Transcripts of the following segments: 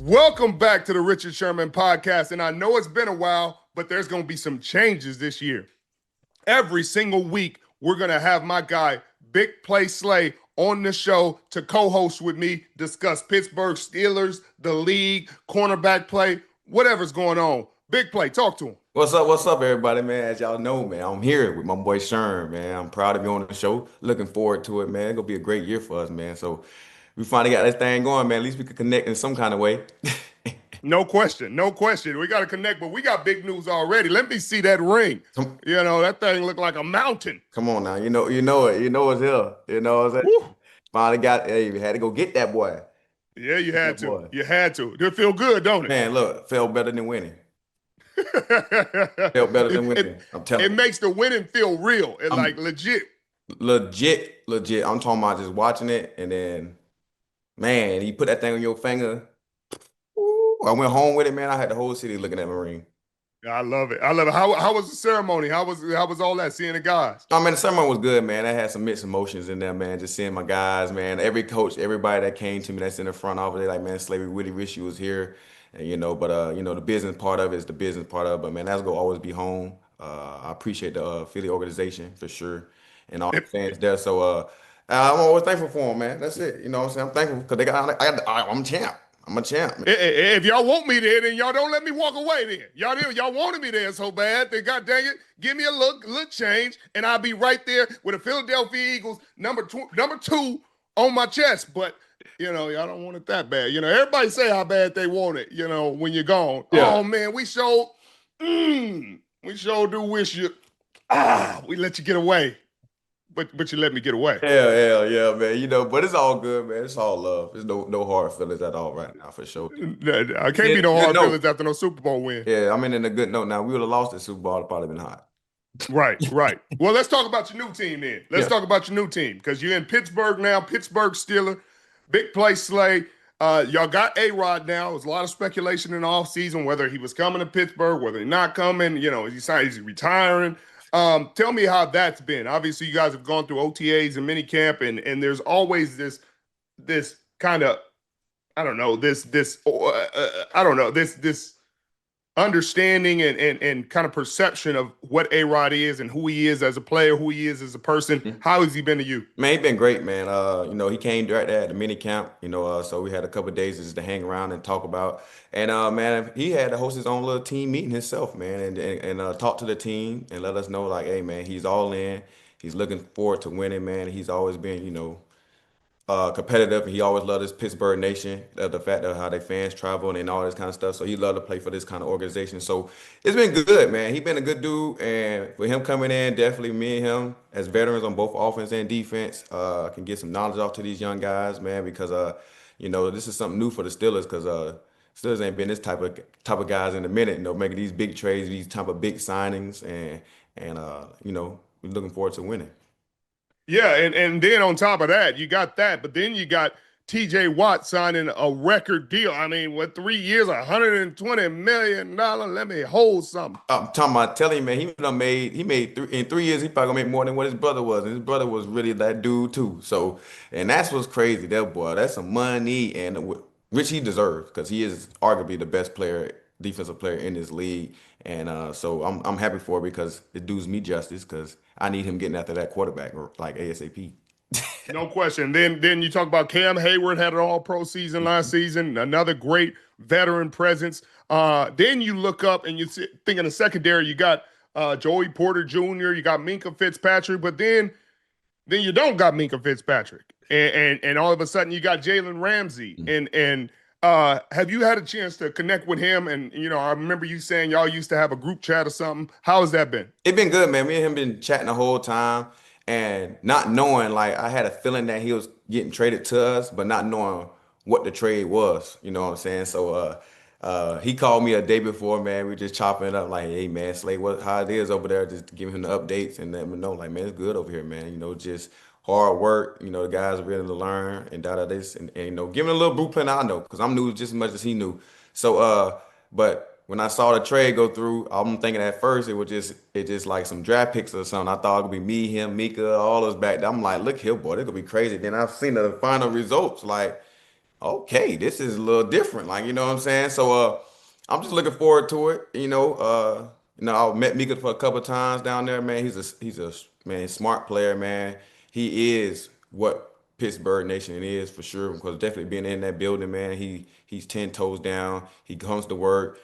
Welcome back to the Richard Sherman podcast. And I know it's been a while, but there's going to be some changes this year. Every single week, we're going to have my guy, Big Play Slay, on the show to co-host with me, discuss Pittsburgh Steelers, the league, cornerback play, whatever's going on. Big Play, talk to him. What's up, everybody, man? As y'all know, man, I'm here with my boy Sherman, man. I'm proud to be on the show. Looking forward to it, man. It's gonna be a great year for us, man. So we finally got this thing going, man. At least we could connect in some kind of way. No question, no question. We got to connect, but we got big news already. Let me see that ring. Come, You know, that thing looked like a mountain. come on now, it's here. You know what I'm saying? Woo. Finally got, hey, we had to go get that boy. Yeah, you Get had that to. boy. You had to. It feel good, don't it? Man, look, felt better than winning. Felt better than winning. I'm telling it you. makes the winning feel real and I'm like legit. legit. I'm talking about just watching it and then, man, you put that thing on your finger. Ooh, I went home with it, man. I had the whole city looking at my ring. I love it. I love it. How was the ceremony? How was all that? Seeing the guys? I mean, the summer was good, man. I had some mixed emotions in there, man. Just seeing my guys, man. Every coach, everybody that came to me that's in the front office, they like, man, Slay, we really wish you was here. And but the business part of it is the business part of it. But man, that's gonna always be home. I appreciate the Philly organization for sure, and all the If, fans there. So I'm always thankful for them, man. That's it. You know what I'm saying? I'm thankful because I'm a champ. I'm a champ, man. if y'all want me there, then y'all don't let me walk away. Then y'all wanted me there so bad. Then God dang it, give me a look change, and I'll be right there with the Philadelphia Eagles number two on my chest. But y'all don't want it that bad. Everybody say how bad they want it. When you're gone. Yeah. Oh man, we sure do wish you. We let you get away, but you let me get away. Yeah, man. But it's all good, man. It's all love. There's no hard feelings at all right now, for sure. I can't Yeah, be no good hard note. feelings after no Super Bowl win. Yeah, I'm in a good note now. We would have lost the Super Bowl, it'd probably been hot. Right. Well, let's talk about your new team then. Let's Yeah. talk about your new team because you're in Pittsburgh now, Pittsburgh Steelers, Big Play Slay. Y'all got A-Rod now. There's a lot of speculation in the offseason whether he was coming to Pittsburgh, whether he's not coming. He's retiring. Tell me how that's been. Obviously, you guys have gone through OTAs and minicamp, and there's always this kind of I don't know this understanding and kind of perception of what A-Rod is and who he is as a player, who he is as a person. Mhm. How has he been to you? Man, he been great, man. He came right there at the mini camp, so we had a couple of days just to hang around and talk about. And man, he had to host his own little team meeting himself, man, and talk to the team and let us know like, hey, man, he's all in. He's looking forward to winning, man. He's always been, competitive, and he always loved his Pittsburgh nation, the fact of how their fans travel and all this kind of stuff. So he loved to play for this kind of organization. So it's been good, man. He's been a good dude, and with him coming in, definitely me and him as veterans on both offense and defense can get some knowledge off to these young guys, man. Because this is something new for the Steelers, because Steelers ain't been this type of guys in a minute, making these big trades, these type of big signings, and we're looking forward to winning. Yeah, and then on top of that, you got that, but then you got TJ Watt signing a record deal. I mean, what 3 years, $120 million? Let me hold something. I'm talking about telling you, man, he made in 3 years, he probably gonna make more than what his brother was. And his brother was really that dude too. So, and that's what's crazy. That boy, that's some money and which he deserves because he is arguably the best defensive player in this league. And so I'm happy for it because it does me justice because I need him getting after that quarterback like ASAP. No question. Then you talk about Cam Hayward had an all-pro season last season, another great veteran presence. Then you look up and think in the secondary, you got Joey Porter Jr., you got Minkah Fitzpatrick, but then you don't got Minkah Fitzpatrick. And all of a sudden you got Jalen Ramsey. And have you had a chance to connect with him? And I remember you saying y'all used to have a group chat or something. How has that been? It been good, man. Me and him been chatting the whole time and not knowing, like, I had a feeling that he was getting traded to us, but not knowing what the trade was. You know what I'm saying? So he called me a day before, man. We just chopping it up like, hey, man, Slay, how it is over there, just to give him the updates and let him know, like, man, it's good over here, man. Just hard work. The guys are ready to learn and this and give him a little blueprint I know because I'm new just as much as he knew. So but when I saw the trade go through, I'm thinking at first it just like some draft picks or something. I thought it would be me, him, Mika, all us back there. I'm like, look here, boy, this gonna be crazy. Then I've seen the final results, like okay, this is a little different. Like, you know what I'm saying? So I'm just looking forward to it. I met Mika for a couple times down there, man. He's a man, smart player, man. He is what Pittsburgh Nation is for sure. Because definitely being in that building, man, he's 10 toes down. He comes to work.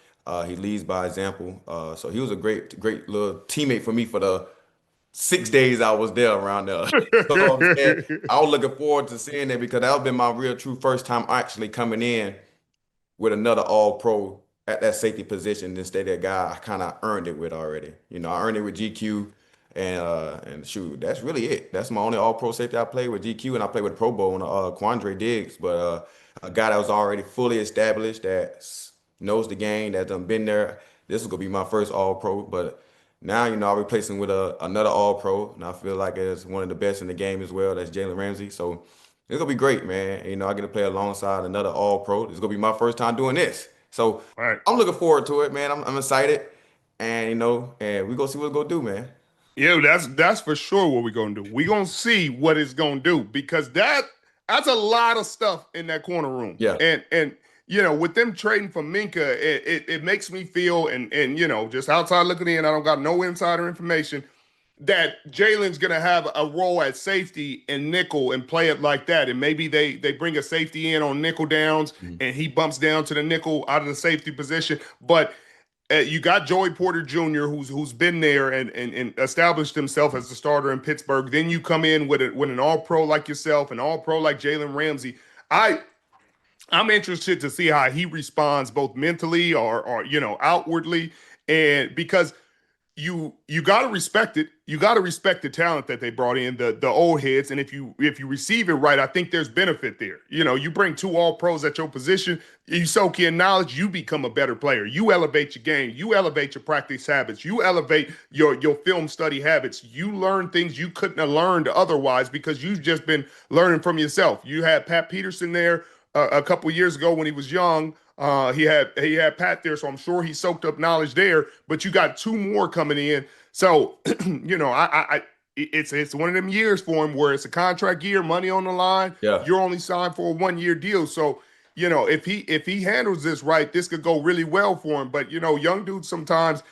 He leads by example. So he was a great little teammate for me for the 6 days I was there around there. So I'm saying I was looking forward to seeing it because that would been my real true first time actually coming in with another all pro at that safety position instead of that guy I kind of earned it with already. I earned it with GQ and shoot, that's really it. That's my only all pro safety I played with GQ and I played with Pro Bowl on Quandre Diggs, but a guy that was already fully established that knows the game, that done been there. This is gonna be my first all pro, but now, I'll replace him with another all pro, and I feel like it's one of the best in the game as well. That's Jalen Ramsey. So it's gonna be great, man. I get to play alongside another all pro. It's gonna be my first time doing this. So Right. I'm looking forward to it, man. I'm excited. And and we gonna see what it's gonna do, man. Yeah, that's for sure what we're gonna do. We're gonna see what it's gonna do because that's a lot of stuff in that corner room. Yeah. And with them trading for Minka, it makes me feel and just outside looking in, I don't got no insider information that Jalen's gonna have a role at safety and nickel and play it like that. And maybe they bring a safety in on nickel downs Mhm. and he bumps down to the nickel out of the safety position. But you got Joey Porter Jr., who's been there and established himself as the starter in Pittsburgh. Then you come in with an All Pro like yourself, an All Pro like Jalen Ramsey. I'm interested to see how he responds both mentally or outwardly, and because you got to respect it. You got to respect the talent that they brought in, the old heads, and if you receive it right, I think there's benefit there. You bring two all pros at your position, you soak in knowledge, you become a better player. You elevate your game, you elevate your practice habits, you elevate your film study habits. You learn things you couldn't have learned otherwise because you've just been learning from yourself. You had Pat Peterson there a couple years ago when he was young. He had Pat there, so I'm sure he soaked up knowledge there. But you got two more coming in, so it's one of them years for him where it's a contract year, money on the line. Yeah. You're only signed for a 1 year deal, so if he handles this right, this could go really well for him. But young dudes sometimes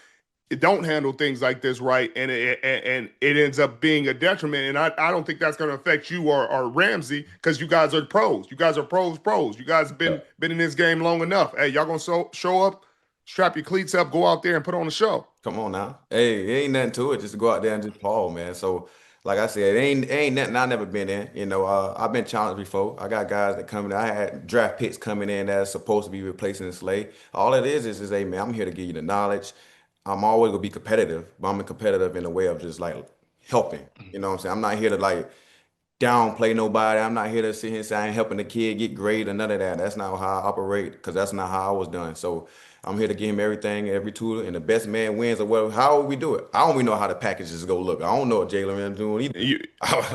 don't handle things like this right, and it ends up being a detriment. And I don't think that's going to affect you or Ramsey because you guys are pros. You guys are pros. You guys have Yeah. been in this game long enough. Hey, y'all gonna show up, strap your cleats up, go out there and put on a show. Come on now. Hey, it ain't nothing to it. Just to go out there and just ball, man. So, like I said, it ain't nothing I never been in. I've been challenged before. I got guys that come in. I had draft picks coming in that's supposed to be replacing Slay. All it is, hey, man, I'm here to give you the knowledge. I'm always gonna be competitive, but I'm competitive in a way of just like helping. You know what I'm saying? I'm not here to like downplay nobody. I'm not here to sit here and say I ain't helping the kid get great or none of that. That's not how I operate because that's not how I was done. So I'm here to give him everything, every tool, and the best man wins or whatever. How we do it? I don't even know how the packages go look. I don't know what Jalen Ramsey doing either. You,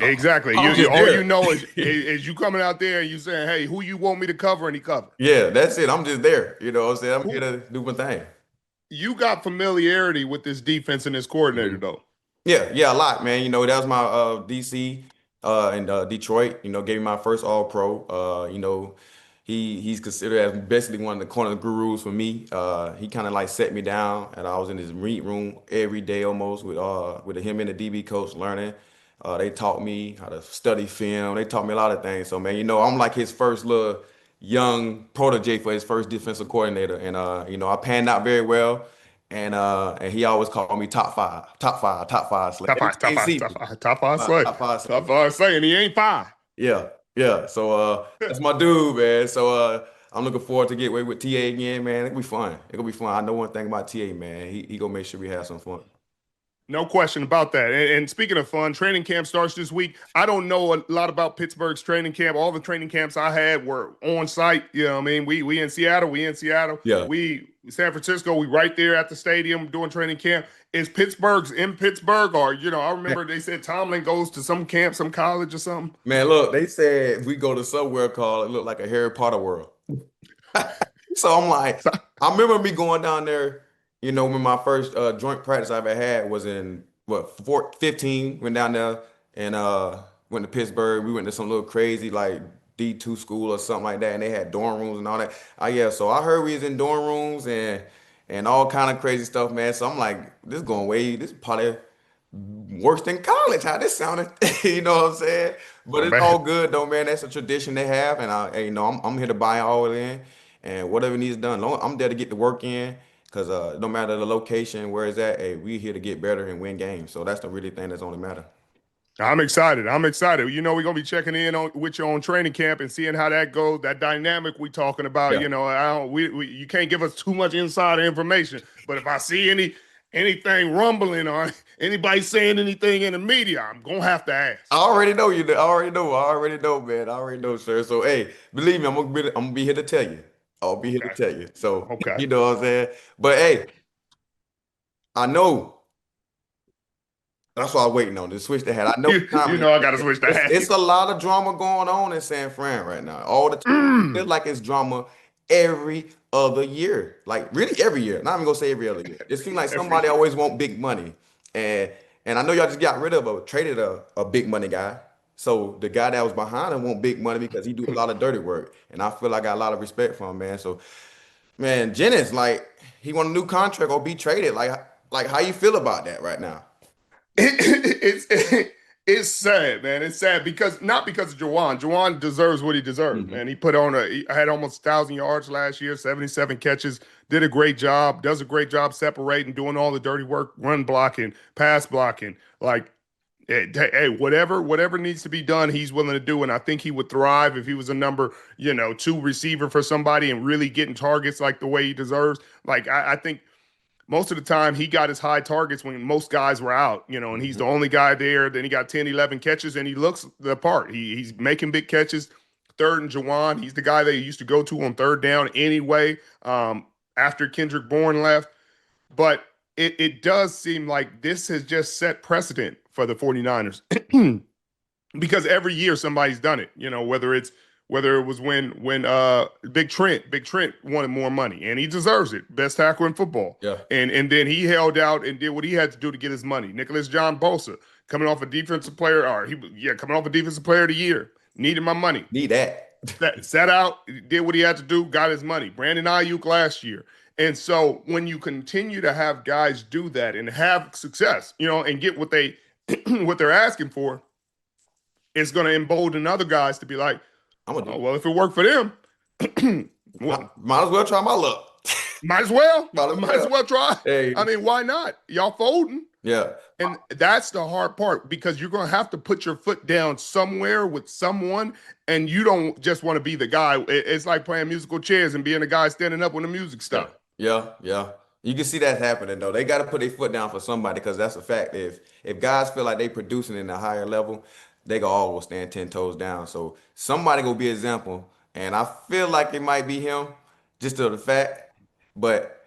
exactly. I'm just All you there. know is you coming out there and you saying, "Hey, who you want me to cover?" And he cover. Yeah, that's it. I'm just there. You know what I'm saying? I'm here Who to do my thing. you got familiarity with this defense and this coordinator Mhm. though. Yeah, yeah, a lot, man. That was my DC and Detroit, gave me my first all pro. He's considered as basically one of the corner gurus for me. He kind of like set me down and I was in his meet room every day almost with him and the DB coach learning. They taught me how to study film. They taught me a lot of things. So man, I'm like his first little young protege for his first defensive coordinator. And I panned out very well. And he always called me top five, top five, top five Slay. Top Every five, time top he five, see top me, five, top five Slay. top five Top Slay. five Slay, and he ain't five. Yeah, yeah. So that's my dude, man. So I'm looking forward to get away with TA again, man. It'll be fun. It'll be fun. I know one thing about TA, man. He gonna make sure we have some fun. No question about that. And speaking of fun, training camp starts this week. I don't know a lot about Pittsburgh's training camp. All the training camps I had were on site. You know what I mean? We in Seattle. We in Seattle. Yeah. We San Francisco. We right there at the stadium doing training camp. Is Pittsburgh's in Pittsburgh or I remember they said Tomlin goes to some camp, some college or something. Man, look, they said we go to somewhere called it looked like a Harry Potter world. So I'm like, So, I remember me going down there, when my first joint practice I ever had was in what 15, went down there and went to Pittsburgh. We went to some little crazy like D2 school or something like that, and they had dorm rooms and all that. Yeah, so I heard we was in dorm rooms and all kind of crazy stuff, man. So I'm like, this is probably worse than college. How this sounded, you know what I'm saying? But I it's all bet. good though, man. That's a tradition they have, and I'm here to buy all in, and whatever needs done. I'm there to get the work in, cause no matter the location, where it's at, hey, we here to get better and win games. So that's the really thing that's only matter. I'm excited. I'm excited. You know, we're gonna be checking in on with you on training camp and seeing how that goes. That dynamic we talking about. Yeah. You know, I don't. You can't give us too much insider information. But if I see anything rumbling or anybody saying anything in the media, I'm gonna have to I ask. already know you. I already know. I already know, man. I already know, sir. So, hey, believe me, I'm gonna be here to tell you. I'll be here to Okay. tell you. So, Okay. you know what I'm saying? But hey, I know that's why I'm waiting on to switch the hat. I know You what time you it know I gotta is. switch the It's hat. a lot of drama going on in San Fran right now. All the time. It feels like it's drama every other year. Like really every year. Not even gonna say every other year. It seems like Every somebody year. always want big money. And and I know y'all just got rid of traded a big money guy. So the guy that was behind him want big money because he do a lot of dirty work. And I feel like I got a lot of respect for him, man. So man, Jennings, like he want a new contract or be traded. Like how you feel about that right now? It's sad, man. It's sad because not because of Jauan. Jauan deserves what he deserves, Hmm. man. He had almost 1,000 yards last year, 77 catches, did a great job, does a great job separating, doing all the dirty work, run blocking, pass blocking. Like, hey, whatever needs to be done, he's willing to do. And I think he would thrive if he was a number, 2 receiver for somebody and really getting targets like the way he deserves. Like, I think most of the time he got his high targets when most guys were out, and he's the only guy there. Then he got 10, 11 catches and he looks the part. He's making big catches. Third and Jauan, he's the guy they used to go to on third down anyway, after Kendrick Bourne left. But it does seem like this has just set precedent for the 49ers because every year somebody's done it. Whether it was when Big Trent wanted more money and he deserves it, best tackle in football, Yeah. and then he held out and did what he had to do to get his money. Nicholas John Bosa coming off a defensive player, or coming off a defensive player of the year, needed my money. Need that. Sat out, did what he had to do, got his money. Brandon Ayuk last year. And so when you continue to have guys do that and have success, and get what what they're asking for, it's going to embolden other guys to be like, I'm gonna oh, do well, if it worked for them, it. well, Might as well try my luck. might as well. Might as Might as well. well try. Hey, I mean, why not? Y'all folding. yeah. And that's the hard part because you're going to have to put your foot down somewhere with someone, and you don't just want to be the guy. It's like playing musical chairs and being the guy standing up when the music Yeah, stops. yeah. You can see that happening though. They got to put their foot down for somebody because that's a fact. If guys feel like they producing in a higher level, they go all will stand 10 toes down. So somebody gonna be an example, and I feel like it might be him, just to the fact. But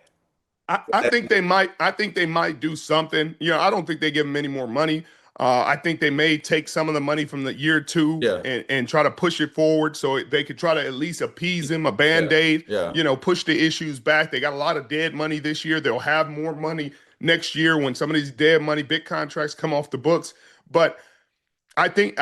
I think they might. I think they might do something. I don't think they give him any more money. I think they may take some of the money from the year two yeah, and try to push it forward so they could try to at least appease him, a yeah, band-aid, yeah, push the issues back. They got a lot of dead money this year. They'll have more money next year when some of these dead money, big contracts come off the books. But I think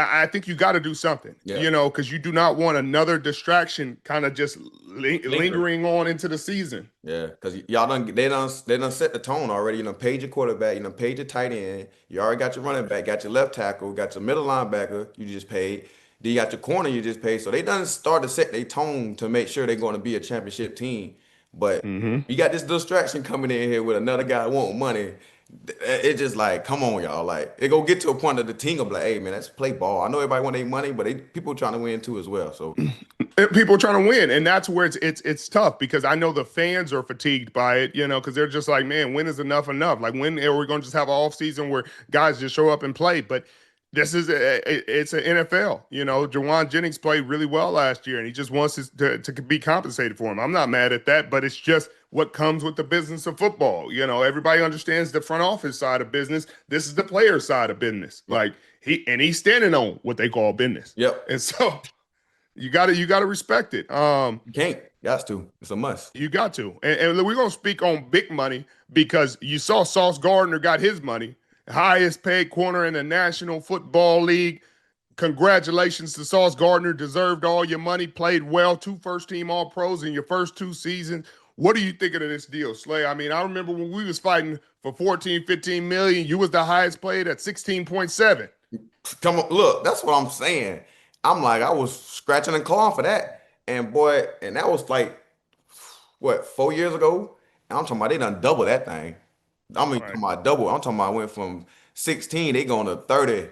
you got to do something, yeah. because you do not want another distraction kind of just Lingering. lingering on into the season. Yeah, because y'all they done set the tone already. Paid your quarterback, paid your tight end. You already got your running back, got your left tackle, got your middle linebacker. You just paid. Then you got your corner. You just paid. So they done start to set their tone to make sure they're going to be a championship team. But Hmm. you got this distraction coming in here with another guy wanting money. It's just like, come on, y'all. Like it gonna get to a point that the team gonna be like, hey man, let's play ball. I know everybody want their money, but people trying to win too as well. So People are trying to win, and that's where it's tough because I know the fans are fatigued by it, because they're just like, man, when is enough enough? Like when are we going to just have an off season where guys just show up and play? But it's an NFL. Jauan Jennings played really well last year, and he just wants to be compensated for him. I'm not mad at that, but it's just what comes with the business of football. Everybody understands the front office side of business. This is the player side of business. yeah, Like he's standing on what they call business, yep, and so. You gotta respect it. you can't. Got to. It's a must. You got to. And we're gonna speak on big money because you saw Sauce Gardner got his money, highest paid corner in the National Football League, congratulations to Sauce Gardner. Deserved all your money. Played well. 2 first-team All-Pros in your first 2 seasons. What are you thinking of this deal, Slay? I mean, I remember when we was fighting for 14, 15 million. You was the highest paid at 16.7. Come on, look, that's what I'm saying. I'm like, I was scratching and clawing for that. And boy, and that was like, what, 4 years ago? And I'm talking about they done double that thing. I mean, Right. talking about double. I'm talking about I went from 16, they going to 30.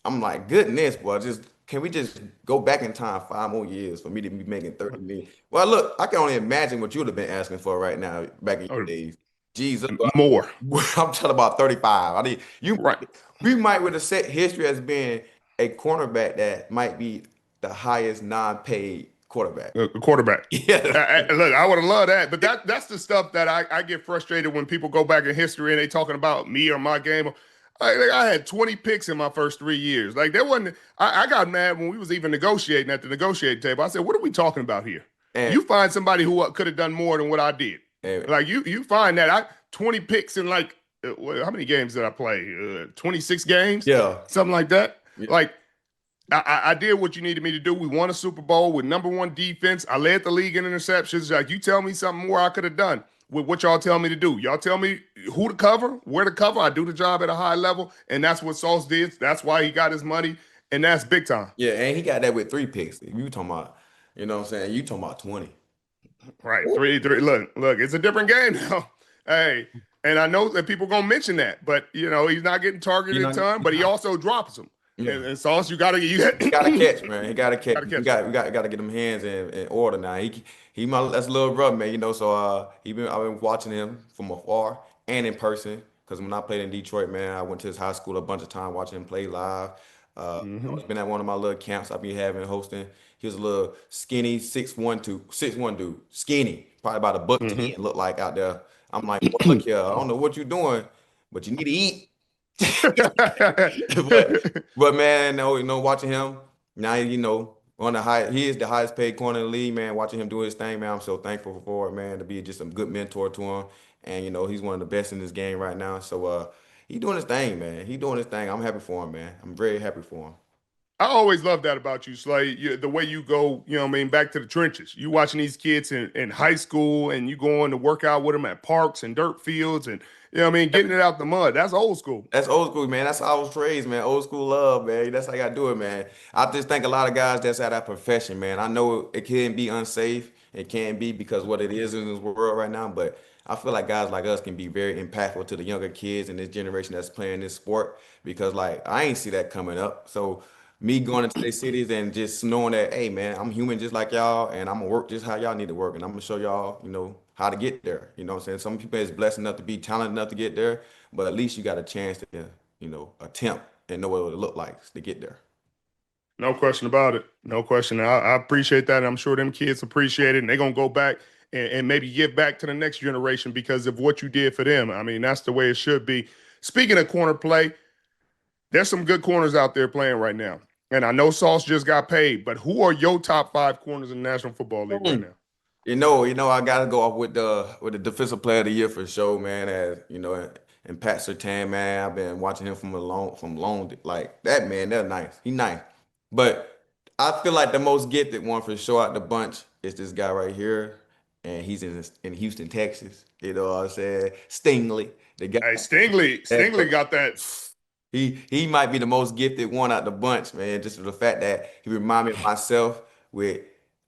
I'm like, goodness, boy, just can we just go back in time 5 more years for me to be making 30 million? Well, look, I can only imagine what you would have been asking for right now back in your Or days. Jesus, more. I'm talking about 35. I mean, Right. we might would have set history as being a cornerback that might be the highest non-paid quarterback. Quarterback. Yeah. Look, I would have loved that, but that's the stuff that I get frustrated when people go back in history and they talking about me or my game. I had 20 picks in my first 3 years. Like there wasn't. I got mad when we was even negotiating at the negotiating table. I said, "What are we talking about here? And, You find somebody who could have done more than what I did. and Like you find that I 20 picks in like how many games did I play? 26 games, yeah, something like that. yeah, Like I did what you needed me to do. We won a Super Bowl with #1 defense. I led the league in interceptions. Like you tell me something more I could have done with what y'all tell me to do. Y'all tell me who to cover, where to cover. I do the job at a high level, and that's what Sauce did. That's why he got his money, and that's big time. yeah, and he got that with 3 picks. You talking about, you know what I'm saying? You talking about 20. Right, three. Look, it's a different game now. Hey, and I know that people gonna mention that, but he's not getting You targeted know, a ton, but he also drops them. yeah. And Sauce, you gotta He got to catch, man. He got to catch. gotta We catch. got to get them hands in order now. He my that's a little brother, man. So I've been watching him from afar and in person because when I played in Detroit, man, I went to his high school a bunch of times watching him play live. He's been at one of my little camps I've been having hosting. He was a little skinny, 6'1" dude, skinny, probably about a buck Mm-hmm. 10, look like out there. I'm like, boy, look here, I don't know what you're doing, but you need to eat. But but man, no, watching him now, on the high, he is the highest paid corner in the league, man. Watching him do his thing, man, I'm so thankful for it, man, to be just a good mentor to him. And he's one of the best in this game right now. So he doing his thing, man. He doing his thing. I'm happy for him, man. I'm very happy for him. I always love that about you, Slay. The way you go, what I mean, back to the trenches. You watching these kids in high school and you going to work out with them at parks and dirt fields and, what I mean, getting it out the mud. That's old school. That's old school, man. That's how I was raised, man. Old school love, man. That's how you gotta do it, man. I just think a lot of guys that's at that profession, man. I know it can be unsafe. It can be because what it is in this world right now, but I feel like guys like us can be very impactful to the younger kids in this generation that's playing this sport because like I ain't see that coming up. So me going into these cities and just knowing that, hey man, I'm human just like y'all, and I'm gonna work just how y'all need to work, and I'm gonna show y'all, how to get there. You know what I'm saying? Some people is blessed enough to be talented enough to get there, but at least you got a chance to, attempt and know what it would look like to get there. No question about it. No question. I appreciate that. And I'm sure them kids appreciate it. And they're going to go back and maybe give back to the next generation because of what you did for them. I mean, that's the way it should be. Speaking of corner play, there's some good corners out there playing right now. And I know Sauce just got paid, but who are your top 5 corners in the National Football League right now? I gotta go off with the defensive player of the year for sure, man. As and Pat Surtain, man, I've been watching him from long, like that man. That's nice. He nice, but I feel like the most gifted one for sure out the bunch is this guy right here, and he's in Houston, Texas. You know what I'm saying? Stingley, the guy. Hey, Stingley got that. He might be the most gifted one out the bunch, man. Just for the fact that he remind me of myself with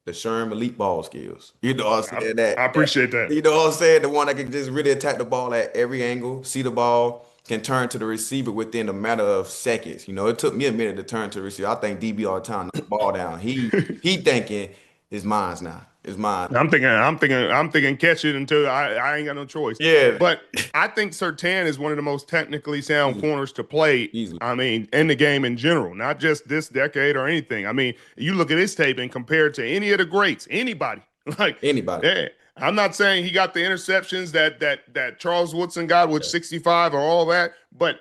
the Sherman elite ball skills. You know what I'm saying? I appreciate that. You know what I'm saying? The one that can just really attack the ball at every angle, see the ball, can turn to the receiver within a matter of seconds. It took me a minute to turn to the receiver. I think DB all the time, knock the ball down. He thinking it's mine now. It's mine. I'm thinking catch it until I ain't got no choice. Yeah. But I think Surtain is one of the most technically sound corners to play. Easily. I mean, in the game in general, not just this decade or anything. I mean, you look at his tape and compare it to any of the greats, anybody. Like Anybody. yeah. I'm not saying he got the interceptions that Charles Woodson got with 65 or all that, but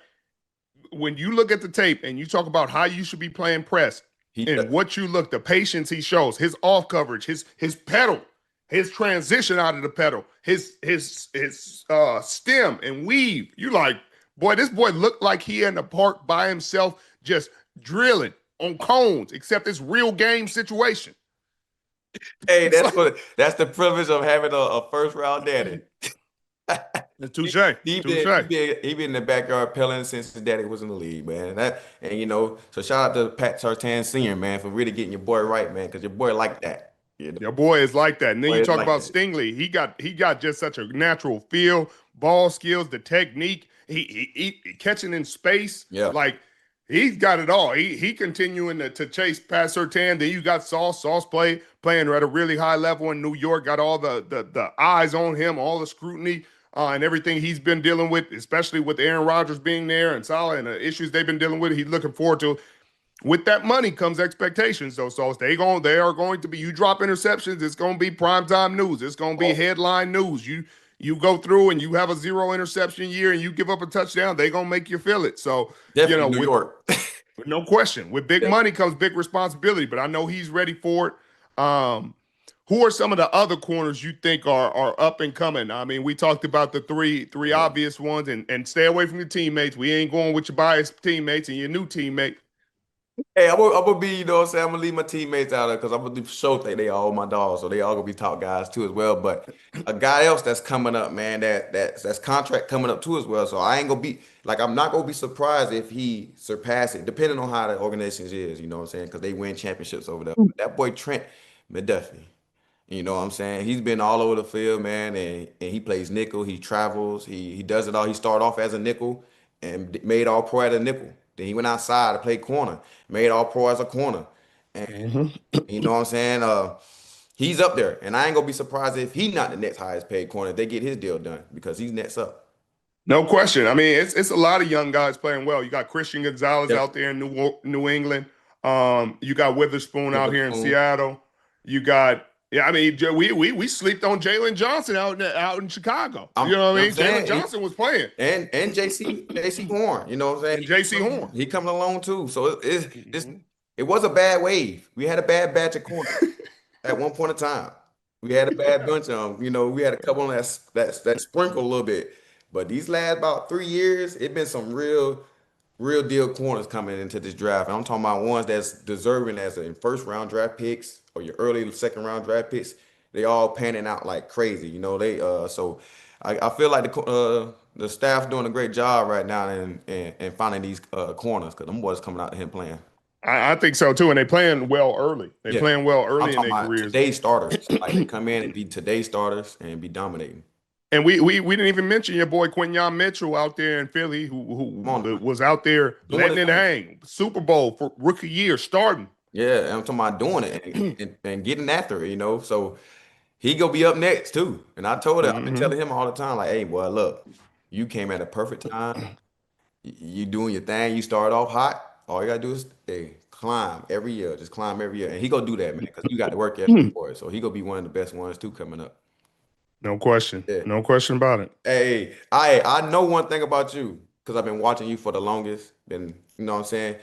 when you look at the tape and you talk about how you should be playing press, and what you look, the patience he shows, his off coverage, his pedal, his transition out of the pedal, his stem and weave. You like, boy, this boy looked like he in the park by himself, just drilling. on cones, except it's real game situation. Hey, It's like that's the privilege of having a first round daddy. touche, touche. He been in the backyard pelling since his daddy was in the league, man. So shout out to Pat Sartan Sr., man, for really getting your boy right, man, because your boy like that. You know, Your boy is like that. And then boy you is talk like about that. Stingley. He got just such a natural feel, ball skills, the technique. He catching in space. Yeah. Like he's got it all. He continuing to chase past Sertan. Then you got Sauce playing at a really high level in New York. Got all the eyes on him, all the scrutiny and everything he's been dealing with, especially with Aaron Rodgers being there and Salah and the issues they've been dealing with. He's looking forward to. With that money comes expectations, though. So they are going to be. You drop interceptions, it's going to be primetime news. It's going to be headline news. You go through and you have a 0 interception year and you give up a touchdown, they're going to make you feel it. So Definitely New York. no question, with big money comes big responsibility. But I know he's ready for it. Who are some of the other corners you think are up and coming? I mean, we talked about the three obvious ones, and stay away from your teammates. We ain't going with your biased teammates and your new teammate. Hey, I'm gonna be, you know what I'm saying? I'm gonna leave my teammates out of it because I'm gonna show they all my dogs, so they all gonna be top guys too as well. But a guy else that's coming up, man, that's contract coming up too as well. So I ain't gonna be like I'm not gonna be surprised if he surpasses it, depending on how the organization is, you know what I'm saying? Because they win championships over there. But that boy Trent McDuffie, you know what I'm saying? He's been all over the field, man, and he plays nickel, he travels, he does it all. He started off as a nickel and made all pro at a nickel. Then he went outside to play corner, made all pro as a corner. And you know what I'm saying? He's up there. And I ain't gonna be surprised if he not the next highest paid corner if they get his deal done because he's next up. No question. I mean, it's a lot of young guys playing well. You got Christian Gonzalez Yep. out there in New England. You got Witherspoon out here in Witherspoon. Seattle. You got I mean, we slept on Jalen Johnson out in Chicago. You know what I mean? Jalen Johnson was playing. And JC Horn, you know what I'm saying? And JC Horn. He coming along too. So it was a bad wave. We had a bad batch of corners at one point in time. We had a bad bunch of them. You know, we had a couple that sprinkle a little bit. But these last about 3 years, it been some real deal corners coming into this draft. And I'm talking about ones that's deserving as in first round draft picks or your early second round draft picks. They all panning out like crazy. You know, so I feel like the staff doing a great job right now and finding these corners because them boys coming out to him playing. I think so too, and they playing well early. They playing well early in their careers. Today's starters, like they come in and be today's starters and be dominating. And we didn't even mention your boy Quinyon Mitchell out there in Philly, who was out there letting it hang. Super Bowl for rookie year starting. Yeah, I'm talking about doing it and getting after it, you know. So he gonna be up next too. And I told him, I've been telling him all the time, like, hey, boy, look, you came at a perfect time. You doing your thing. You start off hot. All you gotta do is climb every year. Just climb every year. And he gonna do that, man, because you got to work ethic for it. So he gonna be one of the best ones too coming up. No question. Yeah. No question about it. Hey, I know one thing about you because I've been watching you for the longest. Been, you know what I'm saying?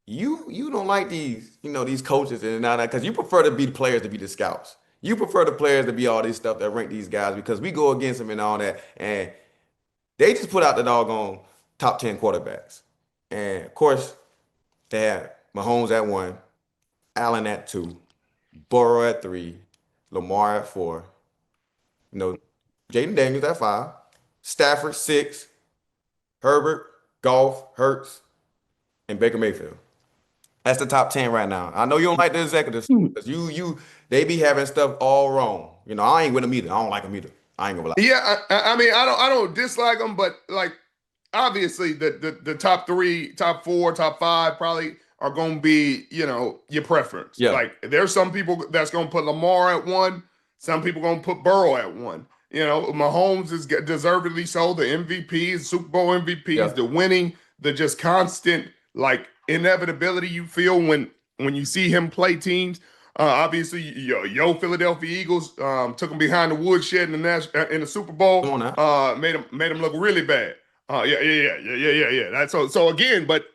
You don't like these, you know, these coaches and all that because you prefer to be the players to be the scouts. You prefer the players to be all this stuff that rank these guys because we go against them and all that. And they just put out the doggone top 10 quarterbacks. And of course, they have Mahomes at 1, Allen at 2, Burrow at 3, Lamar at 4. You know, Jaden Daniels at 5, Stafford 6, Herbert, Goff, Hurts, and Baker Mayfield. That's the top 10 right now. I know you don't like the executives because they be having stuff all wrong. You know, I ain't with them either. I don't like them either. I ain't gonna lie. Yeah, I mean, I don't dislike them, but like obviously the top 3, top 4, top 5 probably are going to be, you know, your preference. Yeah. Like there's some people that's going to put Lamar at 1. Some people going to put Burrow at 1. You know, Mahomes is deservedly so. The MVPs, Super Bowl MVPs, the winning, the just constant like inevitability you feel when you see him play teams. Obviously, Philadelphia Eagles took him behind the woodshed in the Super Bowl. Come on now. Made him look really bad. Yeah. That's so again, but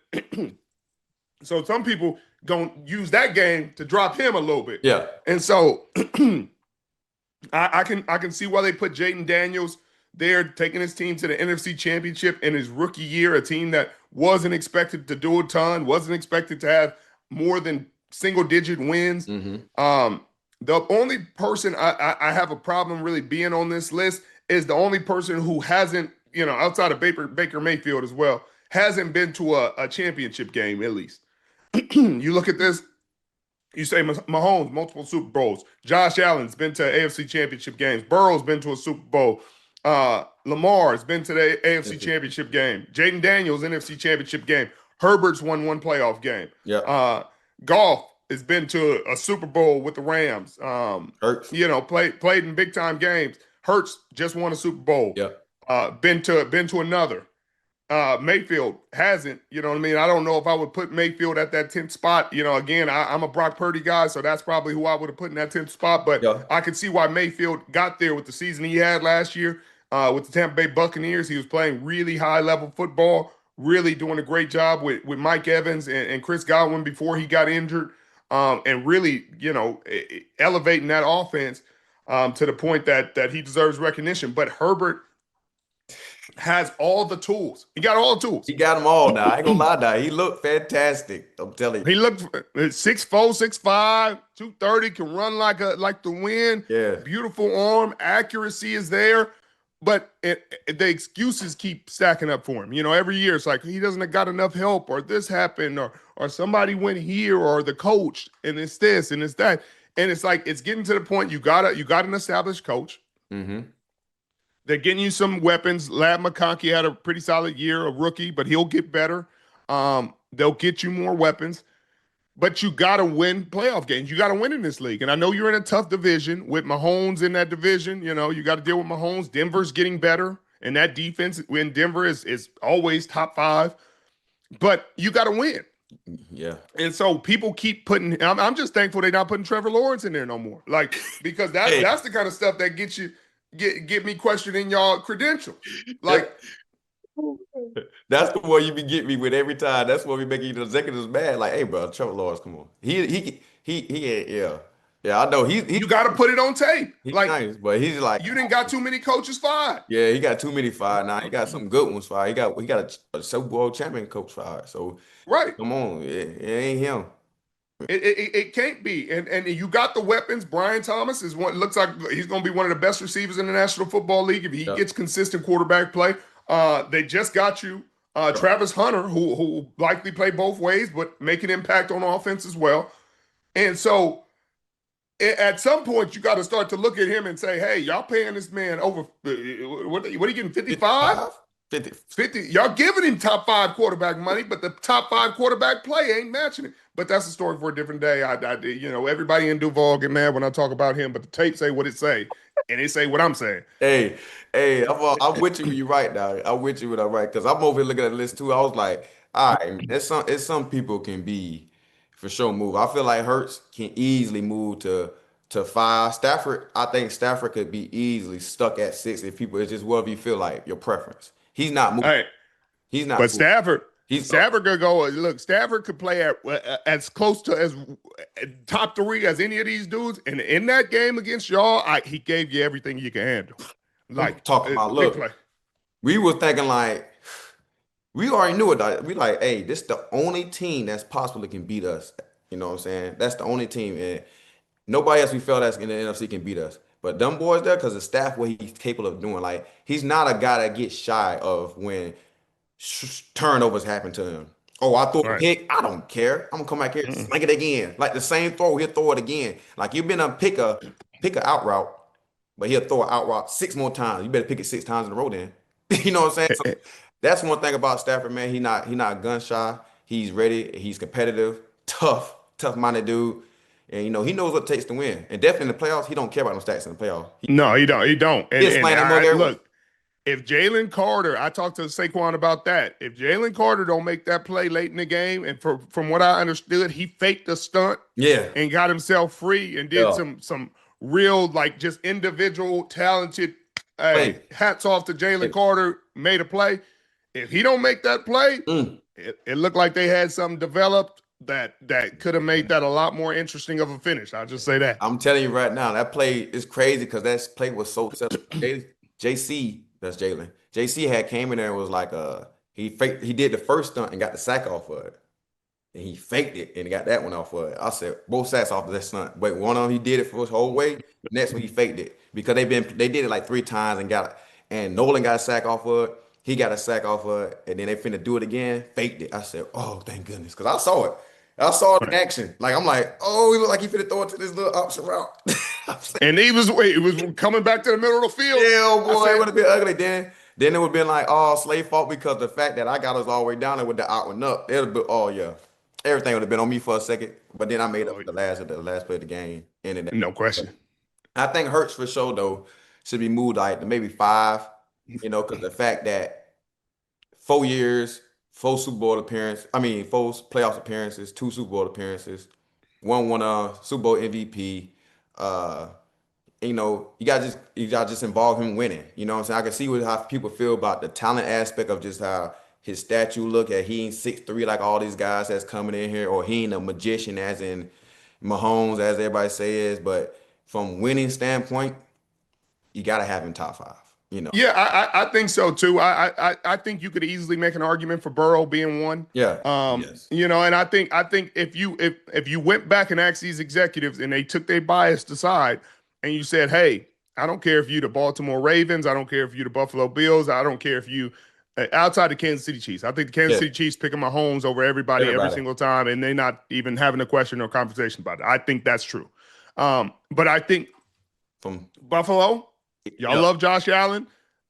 so some people gonna use that game to drop him a little bit. Yeah. And so I can see why they put Jaden Daniels there, taking his team to the NFC Championship in his rookie year, a team that wasn't expected to do a ton, wasn't expected to have more than single-digit wins. Mm-hmm. The only person I have a problem really being on this list is the only person who hasn't, outside of Baker Mayfield as well, hasn't been to a championship game at least. You look at this, you say Mahomes, multiple Super Bowls. Josh Allen's been to AFC championship games. Burrow's been to a Super Bowl. Lamar's been to the AFC championship game. Jaden Daniels, NFC championship game. Herbert's won one playoff game. Yeah. Goff has been to a Super Bowl with the Rams. Hurts. Played in big time games. Hurts just won a Super Bowl. Yeah. Been to another. Mayfield hasn't, you know what I mean? I don't know if I would put Mayfield at that 10th spot. Again, I'm a Brock Purdy guy, so that's probably who I would have put in that 10th spot. But Yeah. I could see why Mayfield got there with the season he had last year with the Tampa Bay Buccaneers. He was playing really high-level football, really doing a great job with Mike Evans and Chris Godwin before he got injured, and really, elevating that offense to the point that he deserves recognition. But Herbert has all the tools. He got all the tools. He got them all now. I ain't gonna lie now. He looked fantastic. I'm telling you. He looked 6'4", 6'5", 230, can run like the wind. Yeah. Beautiful arm, accuracy is there. But the excuses keep stacking up for him. Every year it's like he doesn't got enough help, or this happened, or somebody went here, or the coach, and it's this and it's that. And it's like it's getting to the point you got an established coach. Mm-hmm. They're getting you some weapons. Lab McConkey had a pretty solid year, a rookie, but he'll get better. They'll get you more weapons. But you got to win playoff games. You got to win in this league. And I know you're in a tough division with Mahomes in that division. You got to deal with Mahomes. Denver's getting better. And that defense in Denver is always top 5. But you got to win. Yeah. And so people keep putting – I'm just thankful they're not putting Trevor Lawrence in there no more. Because that's the kind of stuff that gets you – get me questioning y'all credentials. That's the one you be getting me with every time. That's what we making the executives mad. Like, hey, bro, Trevor Lawrence, come on. He yeah. I know you got to put it on tape. He's nice, but he's like you didn't got too many coaches fired. Yeah, he got too many fired. Now he got some good ones fired. He got a Super Bowl champion coach fired. So right, come on, it ain't him. It can't be, and you got the weapons. Brian Thomas is one. Looks like he's going to be one of the best receivers in the National Football League if he gets consistent quarterback play. They just got you Travis Hunter, who likely play both ways, but make an impact on offense as well. And so, at some point, you got to start to look at him and say, "Hey, y'all paying this man over? What are you getting? 55? 50? Y'all giving him top 5 quarterback money, but the top 5 quarterback play ain't matching it." But that's a story for a different day. Everybody in Duval get mad when I talk about him, but the tape say what it say, and it say what I'm saying. Hey, I'm with you when you right now. I'm with you when I right, because I'm over here looking at the list too. I was like, all right, it's some people can be for sure move. I feel like Hurts can easily move to 5. I think Stafford could be easily stuck at 6 if people. It's just whatever you feel like your preference. He's not moving. Hey, he's not. But moving. Stafford could go. Look, Stafford could play at as close to as top 3 as any of these dudes. And in that game against y'all, he gave you everything you can handle. Like talking about, look, we were thinking like we already knew it. We like, hey, this is the only team that's possible that can beat us. You know what I'm saying? That's the only team, and nobody else we felt that's in the NFC can beat us. But them boys there, because the staff, what he's capable of doing, like he's not a guy that gets shy of when turnovers happen to him. Oh, I threw a pick. I don't care. I'm gonna come back here and sling it again. Like the same throw, he'll throw it again. Like you've been a pick a out route, but he'll throw an out route 6 more times. You better pick it 6 times in a row then. You know what I'm saying? So that's one thing about Stafford, man. He not gun shy. He's ready. He's competitive, tough-minded dude. And he knows what it takes to win. And definitely in the playoffs, he don't care about no stats in the playoffs. No, he don't. And look, if Jalen Carter, I talked to Saquon about that. If Jalen Carter don't make that play late in the game, and from what I understood, he faked a stunt, and got himself free and did some real like just individual talented. Hats off to Jalen Carter, made a play. If he don't make that play, it looked like they had something developed that could have made that a lot more interesting of a finish. I'll just say that. I'm telling you right now, that play is crazy because that play was so JC. That's Jalen. JC came in there and was like, he did the first stunt and got the sack off of it. and he faked it and got that one off of it. I said both sacks off of that stunt. Wait, one of them he did it for his whole way. Next one he faked it because they did it like 3 times and and Nolan got a sack off of it. He got a sack off of it, and then they finna do it again. Faked it. I said, oh thank goodness, because I saw it. I saw it in Right. action. Like I'm like, oh, he looked like he finna throw it to this little option route. I was like, And it was coming back to the middle of the field. yeah, oh I boy, it said, would have been ugly. Then it would have been like, oh, Slay fault because the fact that I got us all the way down there with the out and up. It would have been, oh yeah, everything would have been on me for a second. But then I made up oh, the last play of the game. Ended that. no question. I think Hurts for sure though should be moved like to maybe 5. Because the fact that 4 years, 4 playoff appearances, 2 Super Bowl appearances, won a Super Bowl MVP. Uh, you got just involve him winning. You know what I'm saying? I can see how people feel about the talent aspect of just how his statue look at he ain't 6'3" like all these guys that's coming in here, or he ain't a magician as in Mahomes, as everybody says. But from winning standpoint, you gotta have him top 5. Yeah, I think so too. I think you could easily make an argument for Burrow being one. Yeah. Yes. And I think if you went back and asked these executives and they took their bias aside and you said, hey, I don't care if you the Baltimore Ravens, I don't care if you the Buffalo Bills, I don't care if you outside the Kansas City Chiefs. I think the Kansas City Chiefs picking Mahomes over everybody every single time, and they're not even having a question or conversation about it. I think that's true. But I think From Buffalo, y'all love Josh Allen,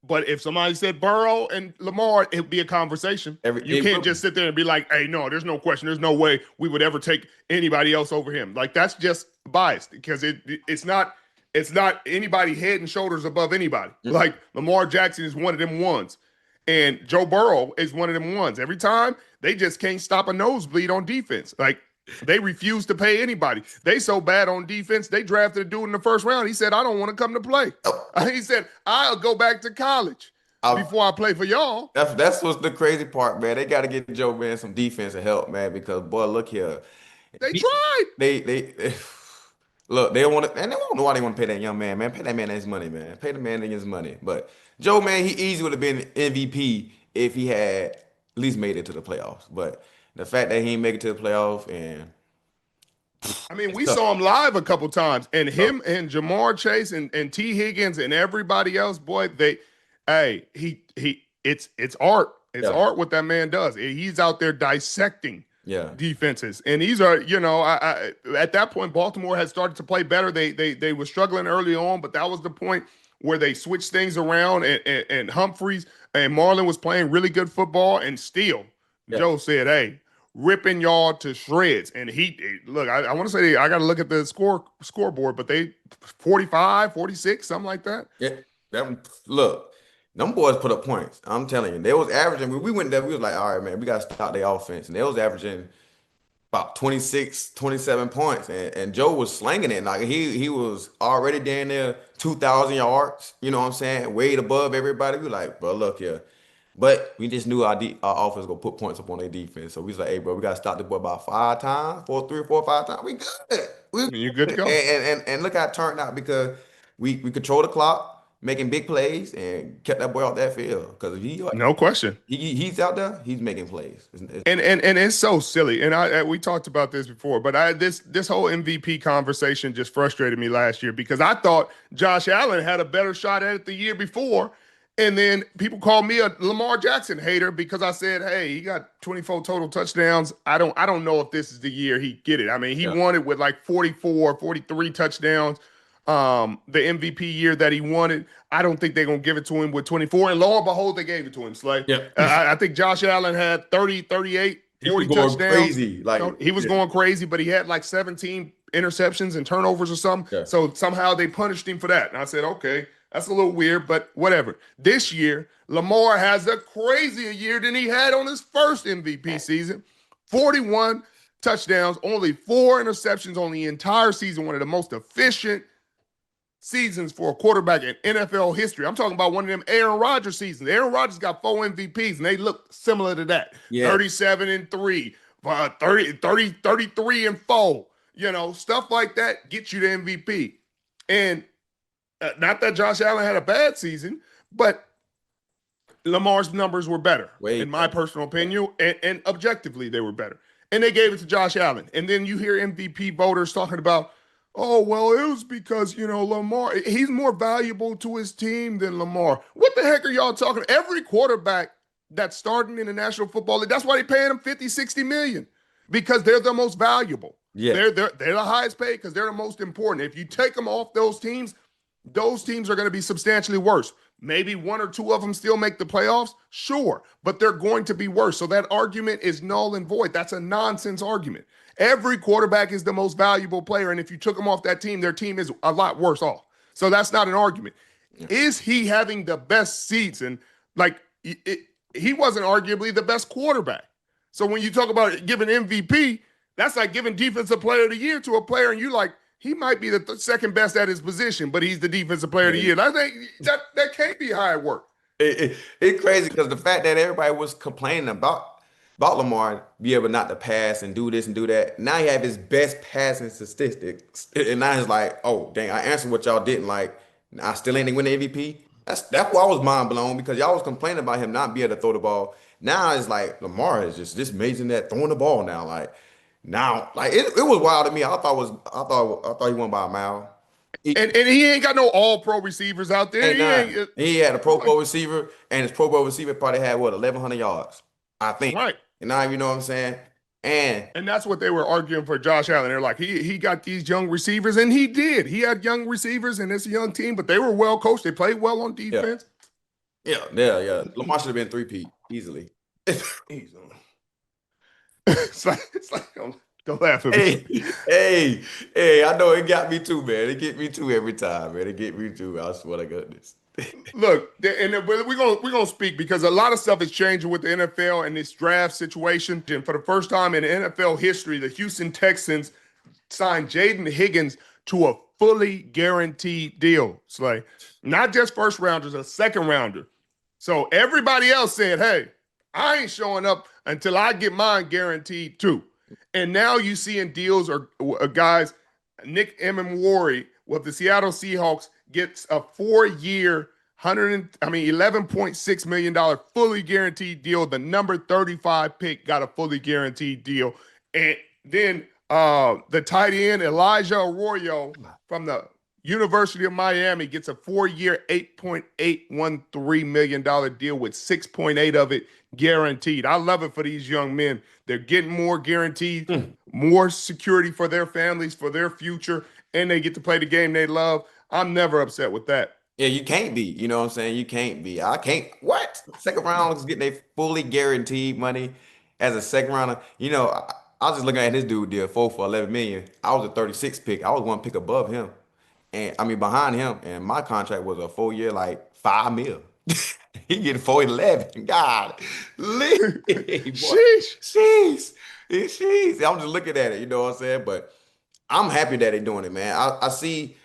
but if somebody said Burrow and Lamar, it'd be a conversation. You can't just sit there and be like, hey, no, there's no question. There's no way we would ever take anybody else over him. Like, that's just biased because it's not anybody head and shoulders above anybody. Mm-hmm. Like, Lamar Jackson is one of them ones. And Joe Burrow is one of them ones. Every time, they just can't stop a nosebleed on defense. Like, they refuse to pay anybody. They so bad on defense, they drafted a dude in the first round. He said, I don't want to come to play. He said, I'll go back to college before I play for y'all. That's what's the crazy part, man. They got to get Joe, man, some defensive help, man, because, boy, look here. They tried. They look, they don't want to, and they don't know why they want to pay that young man, man. Pay that man his money, man. Pay the man his money. But Joe, man, he easily would have been MVP if he had at least made it to the playoffs. But the fact that he didn't make it to the playoffs, and I mean, we saw him live a couple times, and him and Jamar Chase and T. Higgins and everybody else, boy, it's art. It's art what that man does. He's out there dissecting defenses, and these are, at that point, Baltimore had started to play better. They were struggling early on, but that was the point where they switched things around, and Humphreys and Marlon was playing really good football, and still, Joe said, hey, ripping y'all to shreds. And I want to say, I got to look at the scoreboard, but they 45, 46, something like that. Yeah, look, them boys put up points. I'm telling you, they was averaging. We went there, we was like, all right, man, we got to stop their offense. And they was averaging about 26, 27 points. And Joe was slinging it. Like, he was already down there 2,000 yards, you know what I'm saying? Way above everybody. We were like, bro, look here. But we just knew our offense gonna put points up on their defense. So we was like, hey, bro, we gotta stop the boy about 5 times, 3 or 4, 5 times. We good. You're good to go. And look how it turned out because we control the clock, making big plays, and kept that boy out that field. Because no question, he's out there, he's making plays. And it's so silly. And we talked about this before, but this whole MVP conversation just frustrated me last year because I thought Josh Allen had a better shot at it the year before. And then people call me a Lamar Jackson hater because I said, hey, he got 24 total touchdowns. I don't know if this is the year he get it. I mean, he won it with like 44, 43 touchdowns. The MVP year that he won it, I don't think they're going to give it to him with 24. And lo and behold, they gave it to him, Slay. Yeah. I think Josh Allen had 30, 38, 40 touchdowns. Crazy. He was going crazy, but he had like 17 interceptions and turnovers or something. Yeah. So somehow they punished him for that. And I said, okay. That's a little weird, but whatever. This year, Lamar has a crazier year than he had on his first MVP season. 41 touchdowns, only 4 interceptions on the entire season. One of the most efficient seasons for a quarterback in NFL history. I'm talking about one of them Aaron Rodgers seasons. Aaron Rodgers got 4 MVPs, and they look similar to that. Yeah. 37-3, 33-4. Stuff like that gets you the MVP. And not that Josh Allen had a bad season, but Lamar's numbers were better, in my personal opinion, and objectively they were better. and they gave it to Josh Allen. And then you hear MVP voters talking about, oh, well, it was because, Lamar, he's more valuable to his team than Lamar. What the heck are y'all talking? Every quarterback that's starting in the National Football League, that's why they're paying them 50, 60 million, because they're the most valuable. Yeah. They're the highest paid because they're the most important. If you take them off those teams are going to be substantially worse. Maybe one or two of them still make the playoffs, sure, but they're going to be worse. So that argument is null and void. That's a nonsense argument. Every quarterback is the most valuable player, and if you took them off that team, their team is a lot worse off. So that's not an argument. Yeah. Is he having the best season? Like, he wasn't arguably the best quarterback. So when you talk about giving MVP, that's like giving Defensive Player of the Year to a player, and you like, he might be the second best at his position, but he's the Defensive Player of the Year. And I think that can't be how it works. It's crazy because the fact that everybody was complaining about Lamar be able not to pass and do this and do that. Now he have his best passing statistics, and now it's like, oh dang, I answered what y'all didn't like. I still ain't win the MVP. That's why I was mind blown, because y'all was complaining about him not being able to throw the ball. Now it's like Lamar is just amazing at throwing the ball now. Like now, like it was wild to me. I thought he won by a mile. And he ain't got no all-pro receivers out there. He had a Pro Bowl receiver, and his Pro Bowl receiver probably had 1,100 yards, I think. Right. And now you know what I'm saying. And that's what they were arguing for Josh Allen. They're like, he got these young receivers, and he did. He had young receivers, and it's a young team, but they were well coached. They played well on defense. Yeah. Lamar should have been three-peat easily. Easily. It's like don't laugh at me. Hey, I know it got me too, man. It get me too every time, man. It get me too. I swear to goodness. Look, and we're gonna speak because a lot of stuff is changing with the NFL and this draft situation. And for the first time in NFL history, the Houston Texans signed Jaden Higgins to a fully guaranteed deal. It's like not just first rounders, a second rounder. So everybody else said, hey, I ain't showing up until I get mine guaranteed too. And now you see in deals or guys, Nick Emmanwori with the Seattle Seahawks gets a 4-year, $11.6 million fully guaranteed deal. The number 35 pick got a fully guaranteed deal. And then the tight end, Elijah Arroyo from the University of Miami gets a 4-year, $8.813 million deal with 6.8 of it guaranteed. I love it for these young men. They're getting more guaranteed, more security for their families, for their future, and they get to play the game they love. I'm never upset with that. Yeah, you can't be. You know what I'm saying? You can't be. I can't. What? Second round is getting a fully guaranteed money as a second rounder. You know, I was just looking at this dude deal 4 for $11 million. I was a 36 pick. I was one pick above him. And I mean behind him. And my contract was a 4-year, like $5 million. He getting 411. God, sheesh. I'm just looking at it, you know what I'm saying? But I'm happy that they're doing it, man. I see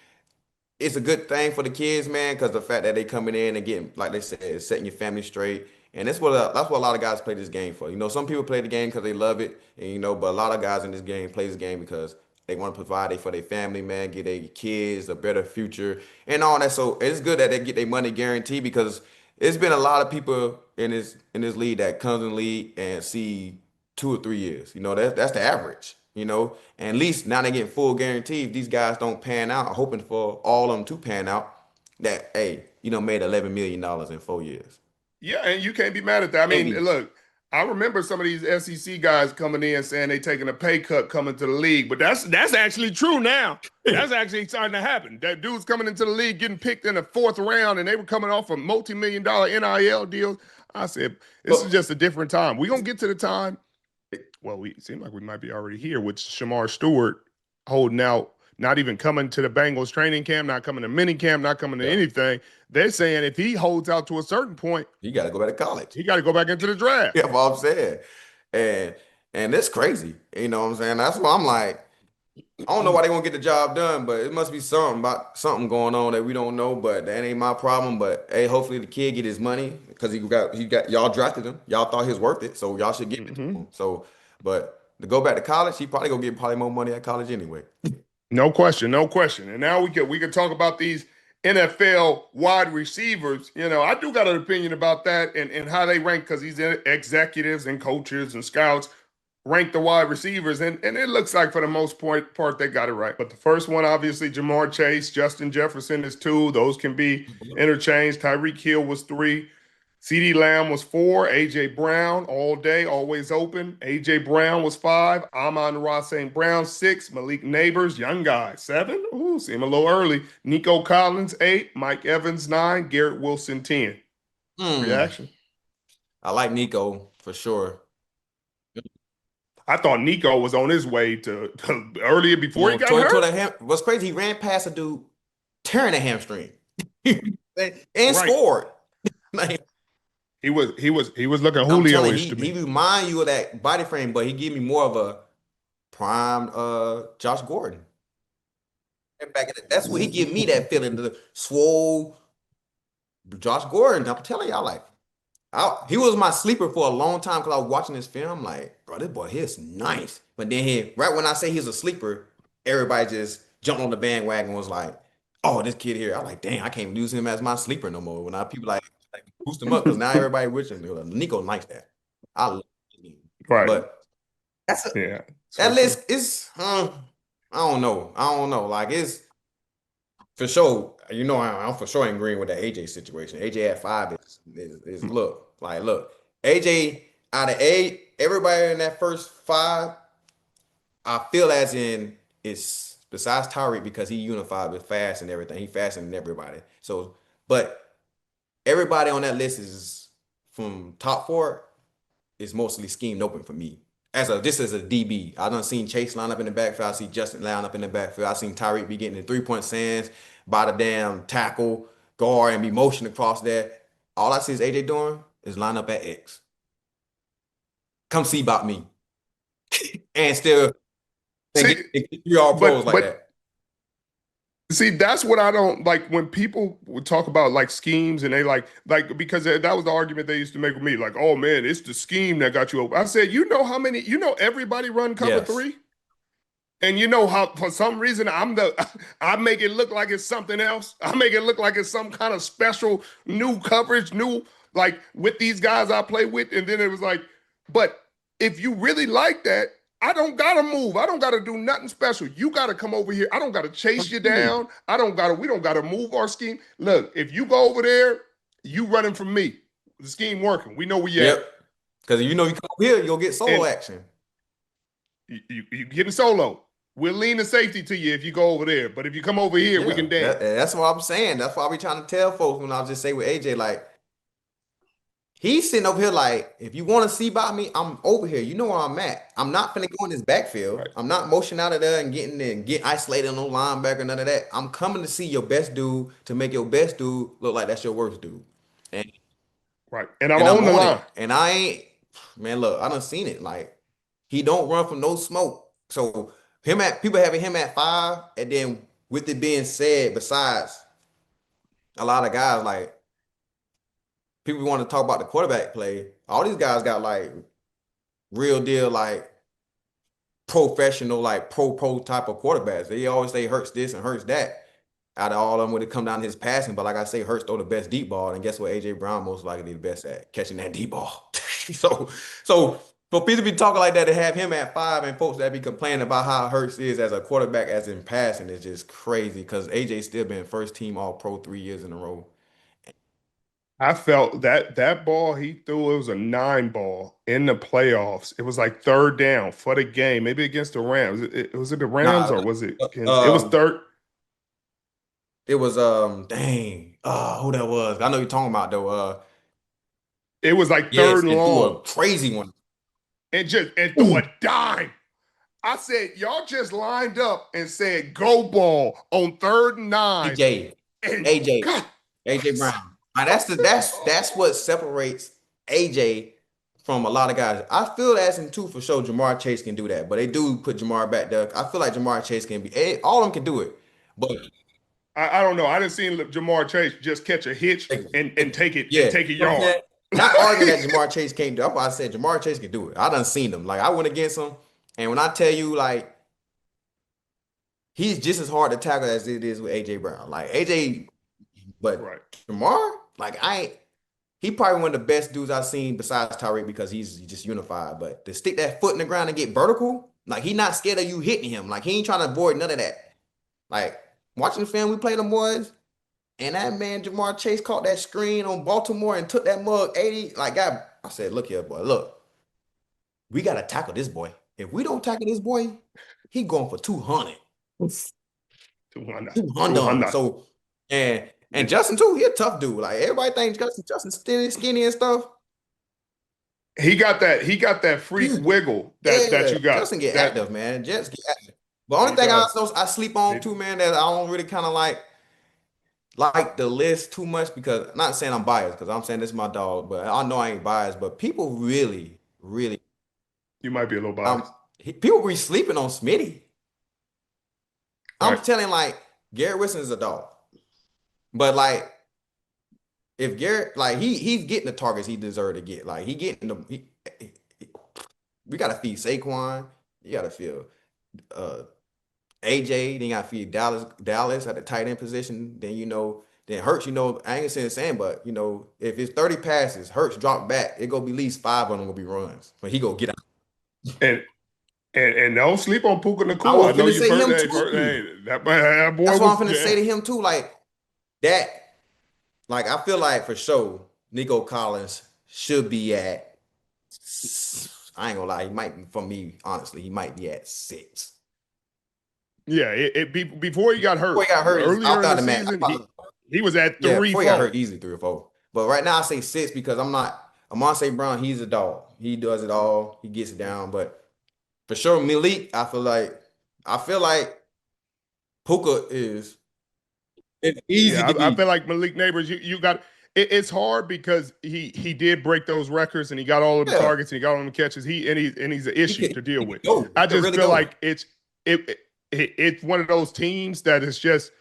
it's a good thing for the kids, man, because the fact that they coming in and getting, like they said, setting your family straight. And that's what a lot of guys play this game for. You know, some people play the game because they love it, and but a lot of guys in this game play this game because they want to provide for their family, man, get their kids a better future and all that. So it's good that they get their money guaranteed, because it's been a lot of people in this league that comes in the league and see 2 or 3 years. You know, that's the average. And at least now they getting full guarantee. If these guys don't pan out, hoping for all of them to pan out, that hey, made $11 million in 4 years. Yeah, and you can't be mad at that. I mean, look, I remember some of these SEC guys coming in saying they taking a pay cut coming to the league, but that's actually true now. That's actually starting to happen. That dude's coming into the league getting picked in the 4th round, and they were coming off of multi-million-dollar NIL deals. I said, this is just a different time. We're going to get to the time. Well, we seem like we might be already here with Shamar Stewart holding out, not even coming to the Bengals training camp, not coming to mini camp, not coming to anything. They're saying if he holds out to a certain point, he got to go back to college. He got to go back into the draft. Yeah, what I'm saying. And it's crazy. You know what I'm saying? That's why I'm like, I don't know why they won't get the job done, but it must be something going on that we don't know, but that ain't my problem. But hey, hopefully the kid get his money, because he got y'all drafted him. Y'all thought he was worth it, so y'all should give it to him. So, but to go back to college, he probably gonna get more money at college anyway. No question. And now we can talk about these NFL wide receivers. I do got an opinion about that and how they rank, because these executives and coaches and scouts rank the wide receivers, and it looks like for the most part they got it right. But the first one, obviously, Jamar Chase, Justin Jefferson is 2. Those can be interchanged. Tyreek Hill was 3. CeeDee Lamb was 4. A.J. Brown, all day, always open. A.J. Brown was 5. Amon-Ra St. Brown, 6. Malik Neighbors, young guy, 7. Ooh, seem a little early. Nico Collins, 8. Mike Evans, 9. Garrett Wilson, 10. Reaction? I like Nico for sure. I thought Nico was on his way to earlier before he got hurt. What's crazy, he ran past a dude tearing a hamstring and Right. scored. Like, He was looking I'm telling Julio-ish you, to me. he remind you of that body frame, but he give me more of a prime Josh Gordon. And that's what he give me, that feeling, the swole Josh Gordon. I'm telling y'all, like, he was my sleeper for a long time because I was watching this film. Like, bro, this boy here's nice. But then right when I say he's a sleeper, everybody just jumped on the bandwagon and was like, oh, this kid here. I'm like, dang, I can't use him as my sleeper no more. When people like boost him up because now everybody with him. Nico likes that. I love him. Right. But that list is I don't know. Like, it's for sure. You know, I'm for sure agreeing with that AJ situation. AJ at 5 is look. AJ out of everybody in that first 5, I feel as in it's besides Tyreek because he unified with fast and everything. He faster than everybody. So, but everybody on that list is from top 4 is mostly schemed open for me. This is a DB. I done seen Chase line up in the backfield. I see Justin line up in the backfield. I seen Tyreek be getting the 3-point stands by the damn tackle, guard, and be motioned across there. All I see is AJ doing is line up at X. Come see about me. And still get 3 All-Pros like that. See, that's what I don't like when people would talk about like schemes and they like because that was the argument they used to make with me. Like, oh man, it's the scheme that got you open. I said, everybody run cover 3. And you know how for some reason I make it look like it's something else. I make it look like it's some kind of special new coverage, like with these guys I play with. And then it was like, but if you really like that, I don't gotta move. I don't gotta do nothing special. You gotta come over here. I don't gotta chase you down. We don't gotta move our scheme. Look, if you go over there, you running from me. The scheme working. We know where you at. Yep. Because you come over here, you'll get solo action. You getting solo. We'll lean the safety to you if you go over there. But if you come over here, we can dance. That's what I'm saying. That's why I be trying to tell folks when I just say with AJ, like, he's sitting over here like, if you want to see about me, I'm over here. You know where I'm at. I'm not finna go in this backfield. Right. I'm not motioning out of there and get isolated on no linebacker, none of that. I'm coming to see your best dude to make your best dude look like that's your worst dude. And I'm on the line. And I ain't, man, look, I done seen it. Like, he don't run from no smoke. So people having him at 5, and then with it being said, besides a lot of guys, like, people want to talk about the quarterback play. All these guys got like real deal, like professional, like pro type of quarterbacks. They always say Hurts this and Hurts that. Out of all of them, when it come down to his passing, but like I say, Hurts throw the best deep ball, and guess what? AJ Brown most likely the best at catching that deep ball. so for people to be talking like that, to have him at 5, and folks that be complaining about how Hurts is as a quarterback, as in passing, is just crazy. Because AJ still been first team All Pro 3 years in a row. I felt that ball he threw, it was a 9 ball in the playoffs. It was like 3rd down for the game, maybe against the Rams. Was it the Rams or was it? It was 3rd. It was dang, who that was? I know you're talking about though. It was like 3rd and long, a crazy one, and threw a dime. I said, y'all just lined up and said go ball on 3rd and 9. AJ Brown. Now that's what separates AJ from a lot of guys. I feel as in too for sure Jamar Chase can do that, but they do put Jamar back there. I feel like Jamar Chase can be all of them can do it, but I don't know. I didn't see Jamar Chase just catch a hitch and take it and take a yard. Not arguing that Jamar Chase can't do it. That's why I said Jamar Chase can do it. I done seen him. Like, I went against him, and when I tell you, like, he's just as hard to tackle as it is with AJ Brown. Like AJ, but Jamar, like, he probably one of the best dudes I've seen besides Tyreek because he's just unified. But to stick that foot in the ground and get vertical, like he not scared of you hitting him. Like he ain't trying to avoid none of that. Like watching the film, we play them boys, and that man Jamar Chase caught that screen on Baltimore and took that mug 80. Like I said, look here, boy, look, we gotta tackle this boy. If we don't tackle this boy, he going for 200. 200. 200. So and Justin too, he a tough dude. Like everybody thinks Justin's skinny and stuff. He got that freak wiggle that you got. Justin get active, man. Just get active. The only thing I sleep on too, man, that I don't really kind of like the list too much because I'm not saying I'm biased because I'm saying this is my dog, but I know I ain't biased. But people really, really, you might be a little biased. People be sleeping on Smitty. I'm Right. telling like Garrett Wilson is a dog, but like if Garrett like he's getting the targets he deserved to get. Like he getting we gotta feed Saquon. You gotta feed AJ. Then you gotta feed Dallas at the tight end position. Then Hurts. I ain't saying, but if it's 30 passes, Hurts drop back. It gonna be at least 5 of them gonna be runs. But he gonna get out. And don't sleep on Puka I Nacua. was I know finna you've say him heard too. that boy That's what I'm was finna say to him too. Like that. Like I feel like for sure, Nico Collins should be at. I ain't gonna lie, he might be for me. Honestly, he might be at 6. Yeah, before he got hurt. Before he got hurt, earlier in the season, he was at 3, before 4. he got hurt, easily 3 or 4. But right now I say 6 because I'm not. Amon St. Brown, he's a dog. He does it all. He gets it down. But for sure, Malik, I feel like Puka is. It's easy Yeah, to I be. feel like Malik Neighbors, you got it's hard because he did break those records and he got all of the Yeah. targets and he got all of the catches. He's an issue to deal with. Go. I just really feel go. like it's one of those teams that is just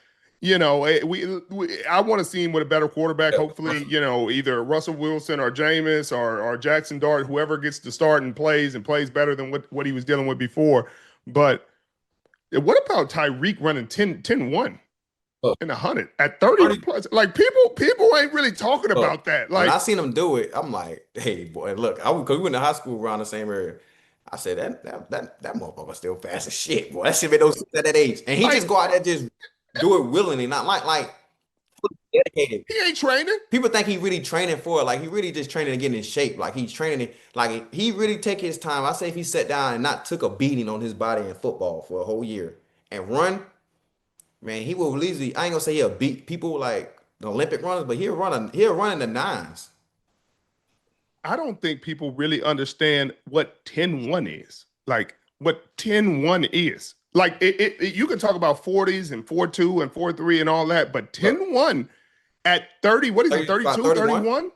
I want to see him with a better quarterback. Hopefully, either Russell Wilson or Jameis or Jackson Dart, whoever gets to start and plays better than what he was dealing with before. But what about Tyreek running 10-1 in 100 at 30 plus? Like people ain't really talking about that. Like when I seen him do it, I'm like, hey boy, look, because we went to high school around the same area. I said that motherfucker still fast as shit, boy. That shit made those at that age, and he just go out there just do it willingly, not like dedicated. He ain't training. People think he really training for it. Like he really just training to get in shape. Like he's training it. Like he really take his time. I say if he sat down and not took a beating on his body in football for a whole year and run, man, he will easily. I ain't gonna say he'll beat people like the Olympic runners, but he'll run in the 9s. I don't think people really understand what 10-1 is. Like what 10-1 is. Like you can talk about 40s and 4.2 and 4.3 and all that, but 10-1 at 30, what is it, 32, 31?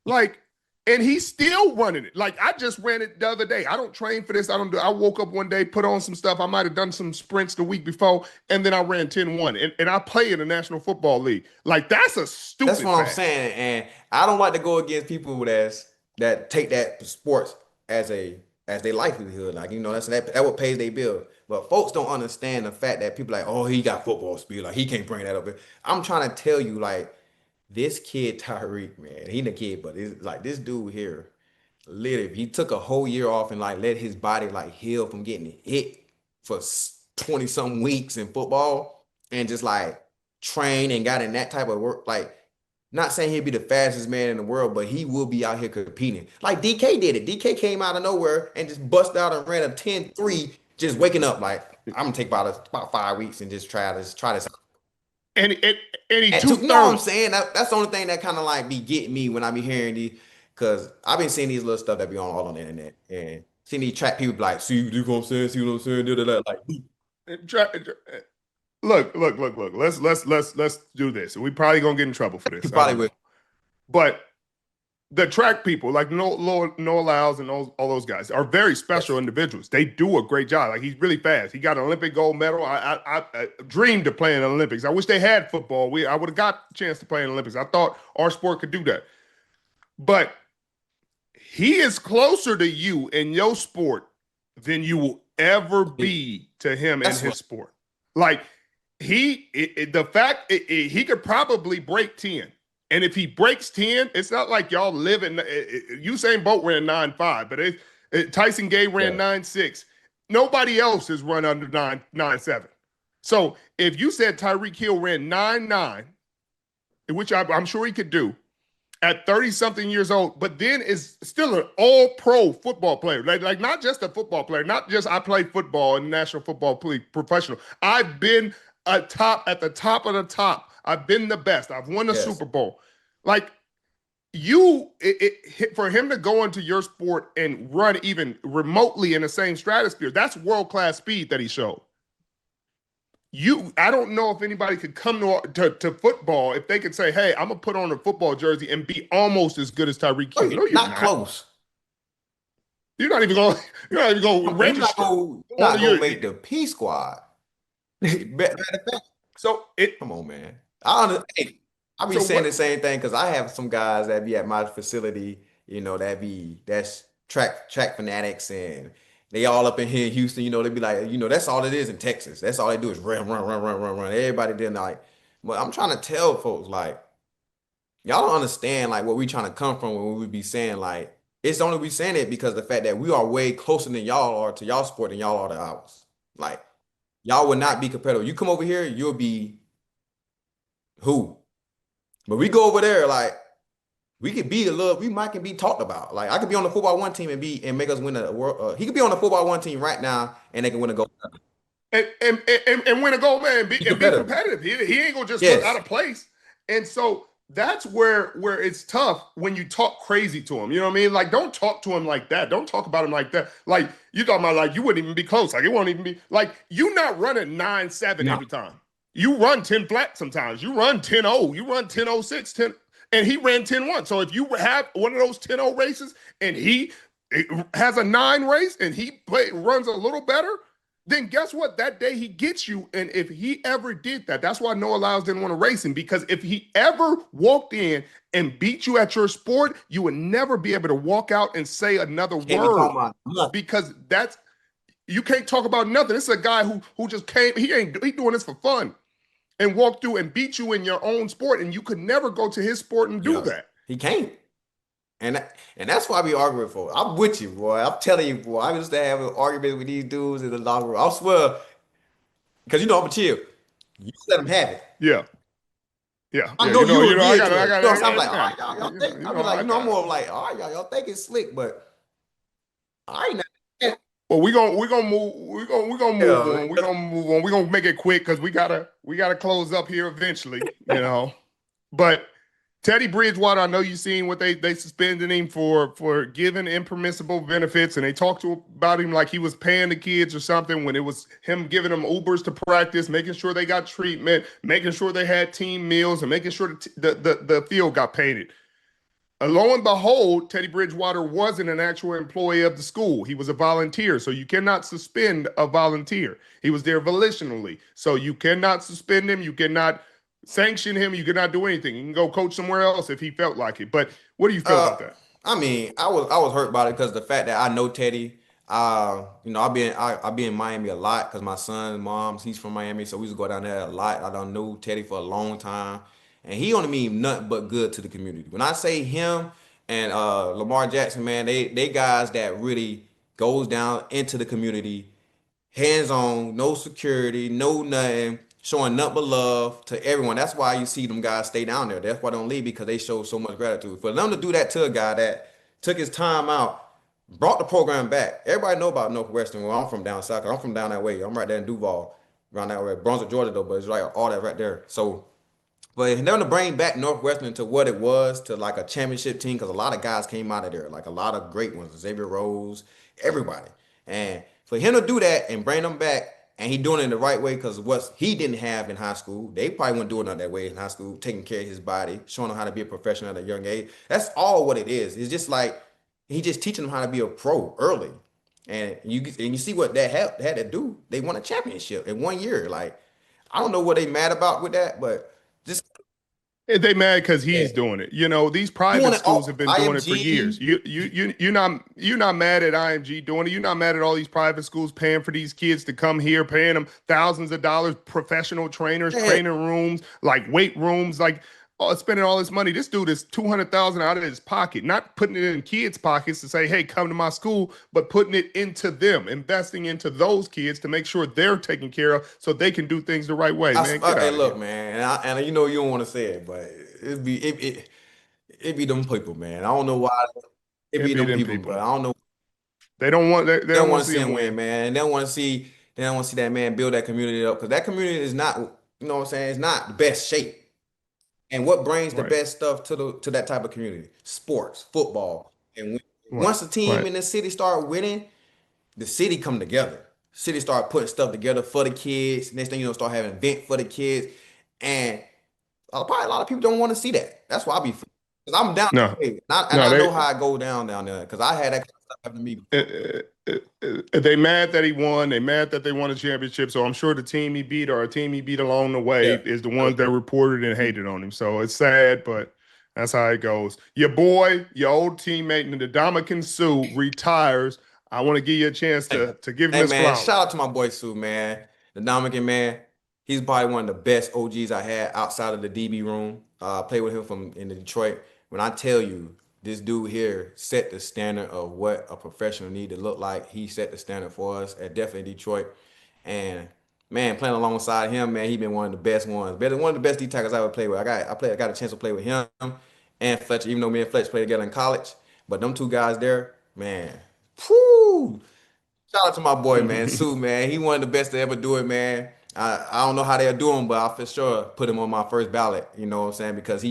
Like, and he's still running it. Like I just ran it the other day. I don't train for this. I woke up one day, put on some stuff. I might have done some sprints the week before, and then I ran 10-1. And I play in the National Football League. Like that's a stupid That's what fact. I'm saying. And I don't like to go against people that take that sports as their livelihood. Like, that's what pays their bill. But folks don't understand the fact that people like, oh, he got football speed. Like, he can't bring that up. I'm trying to tell you, like, this kid, Tyreek, man, he the kid, but it's like this dude here, literally, he took a whole year off and, like, let his body, like, heal from getting hit for 20-some weeks in football and just, like, train and got in that type of work. Like, not saying he'd be the fastest man in the world, but he will be out here competing. Like DK did it. DK came out of nowhere and just bust out and ran a 10-3, just waking up like, I'm gonna take about 5 weeks and just try this out. And he took, you know what I'm saying? That's the only thing that kind of like be getting me when I be hearing these, because I've been seeing these little stuff that be all on the internet and seeing these track people be like, see, you know what I'm saying? See what I'm saying? Like, Look. Let's do this. We probably gonna get in trouble for this. you probably will. But the track people, like Noah Lyles and all those guys, are very special individuals. They do a great job. Like he's really fast. He got an Olympic gold medal. I dreamed of playing in the Olympics. I wish they had football. I would have got a chance to play in the Olympics. I thought our sport could do that. But he is closer to you in your sport than you will ever be to him in his sport. Like he could probably break 10. And if he breaks 10, it's not like y'all live in Usain Bolt ran 9.5, but Tyson Gay ran Yeah. 9.6. Nobody else has run under 9.7. So if you said Tyreek Hill ran 9.9, which I'm sure he could do at 30-something years old, but then is still an all-pro football player. Like not just a football player, not just I play football in the National Football League professional. I've been at the top of the top. I've been the best. I've won a Yes. Super Bowl. Like for him to go into your sport and run even remotely in the same stratosphere, that's world-class speed that he showed. I don't know if anybody could come to football if they could say, "Hey, I'm gonna put on a football jersey and be almost as good as Tyreek Hill." No, you're not close. You're not even going. You're not even going to register. You're not going to make the P squad. Matter of fact, come on, man. I be saying the same thing because I have some guys that be at my facility. That's track fanatics, and they all up in here in Houston. They be like, that's all it is in Texas. That's all they do is run. Everybody did like, but I'm trying to tell folks like, y'all don't understand like what we trying to come from when we be saying like, it's only we saying it because of the fact that we are way closer than y'all are to y'all sport than y'all are to ours. Like, y'all would not be competitive. You come over here, you'll be who? But we go over there, like, we might can be talked about. Like, I could be on the football one team and make us win a world. He could be on the football one team right now and they can win a gold. And win a gold, man, and be competitive. He ain't gonna just look out of place. And so that's where it's tough when you talk crazy to him. You know what I mean? Like, don't talk to him like that. Don't talk about him like that. Like, you talking about like you wouldn't even be close. Like, it won't even be like you not running 9.7 every time. You run 10 flat sometimes. You run 10.0. You run 10.06, 10, and he ran 10.1. So if you have one of those 10.0 races and he has a 9 race and he runs a little better, then guess what? That day he gets you. And if he ever did that, that's why Noah Lyles didn't want to race him, because if he ever walked in and beat you at your sport, you would never be able to walk out and say another word, because you can't talk about nothing. This is a guy who just came. He doing this for fun and walked through and beat you in your own sport, and you could never go to his sport and do that. He can't. And that's why I be arguing for. I'm with you, boy. I'm telling you, boy. I used to have an argument with these dudes in the locker room. I swear, because I'm a chill. You let them have it. Yeah. I know you. I got. I'm like, all right, y'all think. I'm more like, all right, y'all think it's slick, but I ain't. Well, we're gonna move. We're gonna move on. We're gonna move on. We're gonna make it quick because we gotta close up here eventually. But Teddy Bridgewater, I know you've seen what they suspended him for giving impermissible benefits, and they talked about him like he was paying the kids or something, when it was him giving them Ubers to practice, making sure they got treatment, making sure they had team meals, and making sure the field got painted. Lo and behold, Teddy Bridgewater wasn't an actual employee of the school. He was a volunteer, so you cannot suspend a volunteer. He was there volitionally, so you cannot suspend him. You cannot sanction him. You cannot do anything. You can go coach somewhere else if he felt like it. But what do you feel about that? I mean, I was hurt about it because the fact that I know Teddy. I be in Miami a lot because my son's mom, he's from Miami, so we used to go down there a lot. I don't know Teddy for a long time. And he only mean nothing but good to the community. When I say him and Lamar Jackson, man, they guys that really goes down into the community, hands on, no security, no nothing, showing nothing but love to everyone. That's why you see them guys stay down there. That's why they don't leave, because they show so much gratitude. For them to do that to a guy that took his time out, brought the program back. Everybody know about Northwestern. Well, I'm from down south. I'm from down that way. I'm right there in Duval, around that way. Brunswick, Georgia, though, but it's like all that right there. So, but they're going to bring back Northwestern to what it was, to like a championship team, because a lot of guys came out of there, like a lot of great ones, Xavier Rose, everybody. And for him to do that and bring them back, and he doing it in the right way, because what he didn't have in high school, they probably weren't doing it that way in high school, taking care of his body, showing him how to be a professional at a young age. That's all what it is. It's just like he just teaching them how to be a pro early. And you see what that had to do. They won a championship in 1 year. Like, I don't know what they mad about with that, but just they mad because he's doing it. These private schools have been doing it for years. You're not mad at IMG doing it. You're not mad at all these private schools paying for these kids to come here, paying them thousands of dollars, professional trainers, training rooms, like weight rooms. Like, spending all this money. This dude is 200,000 out of his pocket, not putting it in kids' pockets to say, "Hey, come to my school," but putting it into them, investing into those kids to make sure they're taken care of, so they can do things the right way. Man, get Hey, out of look, here. man, and you know you don't want to say it, but it be them people, man. I don't know why it It be be them them people, but people. I don't know. They They don't don't want want to to see see him him win, win. man. They don't want to see that man build that community up because that community is not, you know what I'm saying, it's not the best shape. And what brings the Right, best stuff to that type of community? Sports, football. And right, once the team right. in the city start winning, the city come together. City start putting stuff together for the kids. Next thing you know, start having event for the kids. And probably a lot of people don't want to see that. That's why I be, because I'm down No, that way. And no, I know how I go down there because I had that kind of stuff happen to me uh, before. they mad that he won. They mad that they won a championship. So I'm sure the team he beat or a team he beat along the way Yeah. is the ones that reported and hated on him. So it's sad, but that's how it goes. Your boy, your old teammate, Ndamukong Suh retires. I want to give you a chance Hey, to give him hey his man, shout flowers. out to my boy Sue, man. The Dominican man. He's probably one of the best OGs I had outside of the DB room. I played with him from in Detroit. When I tell you, this dude here set the standard of what a professional need to look like. He set the standard for us at definitely Detroit. And man, playing alongside him, man, he been one of the best ones. Better one of the best D tackles I ever played with. I got a chance to play with him and Fletcher, even though me and Fletcher played together in college. But them two guys there, man, whoo. Shout out to my boy, man, Sue, man. He one of the best to ever do it, man. I don't know how they'll do him, but I for sure put him on my first ballot. You know what I'm saying? Because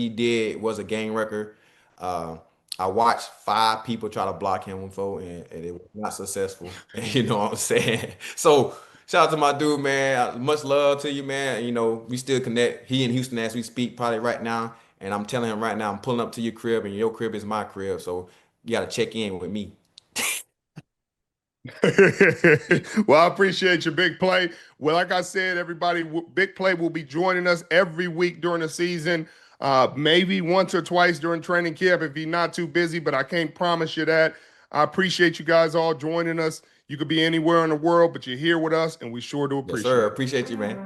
was a game record. Uh, I watched 5 people try to block him before, and it was not successful. You know what I'm saying? So shout out to my dude, man. Much love to you, man. You know we still connect. He in Houston as we speak, probably right now. And I'm telling him right now, I'm pulling up to your crib, and your crib is my crib. So you got to check in with me. Well, I appreciate your big play. Well, like I said, everybody, big play will be joining us every week during the season. Maybe once or twice during training camp if he's not too busy, but I can't promise you that. I appreciate you guys all joining us. You could be anywhere in the world, but you're here with us, and we sure do Yes, sir. appreciate it. Appreciate you, man.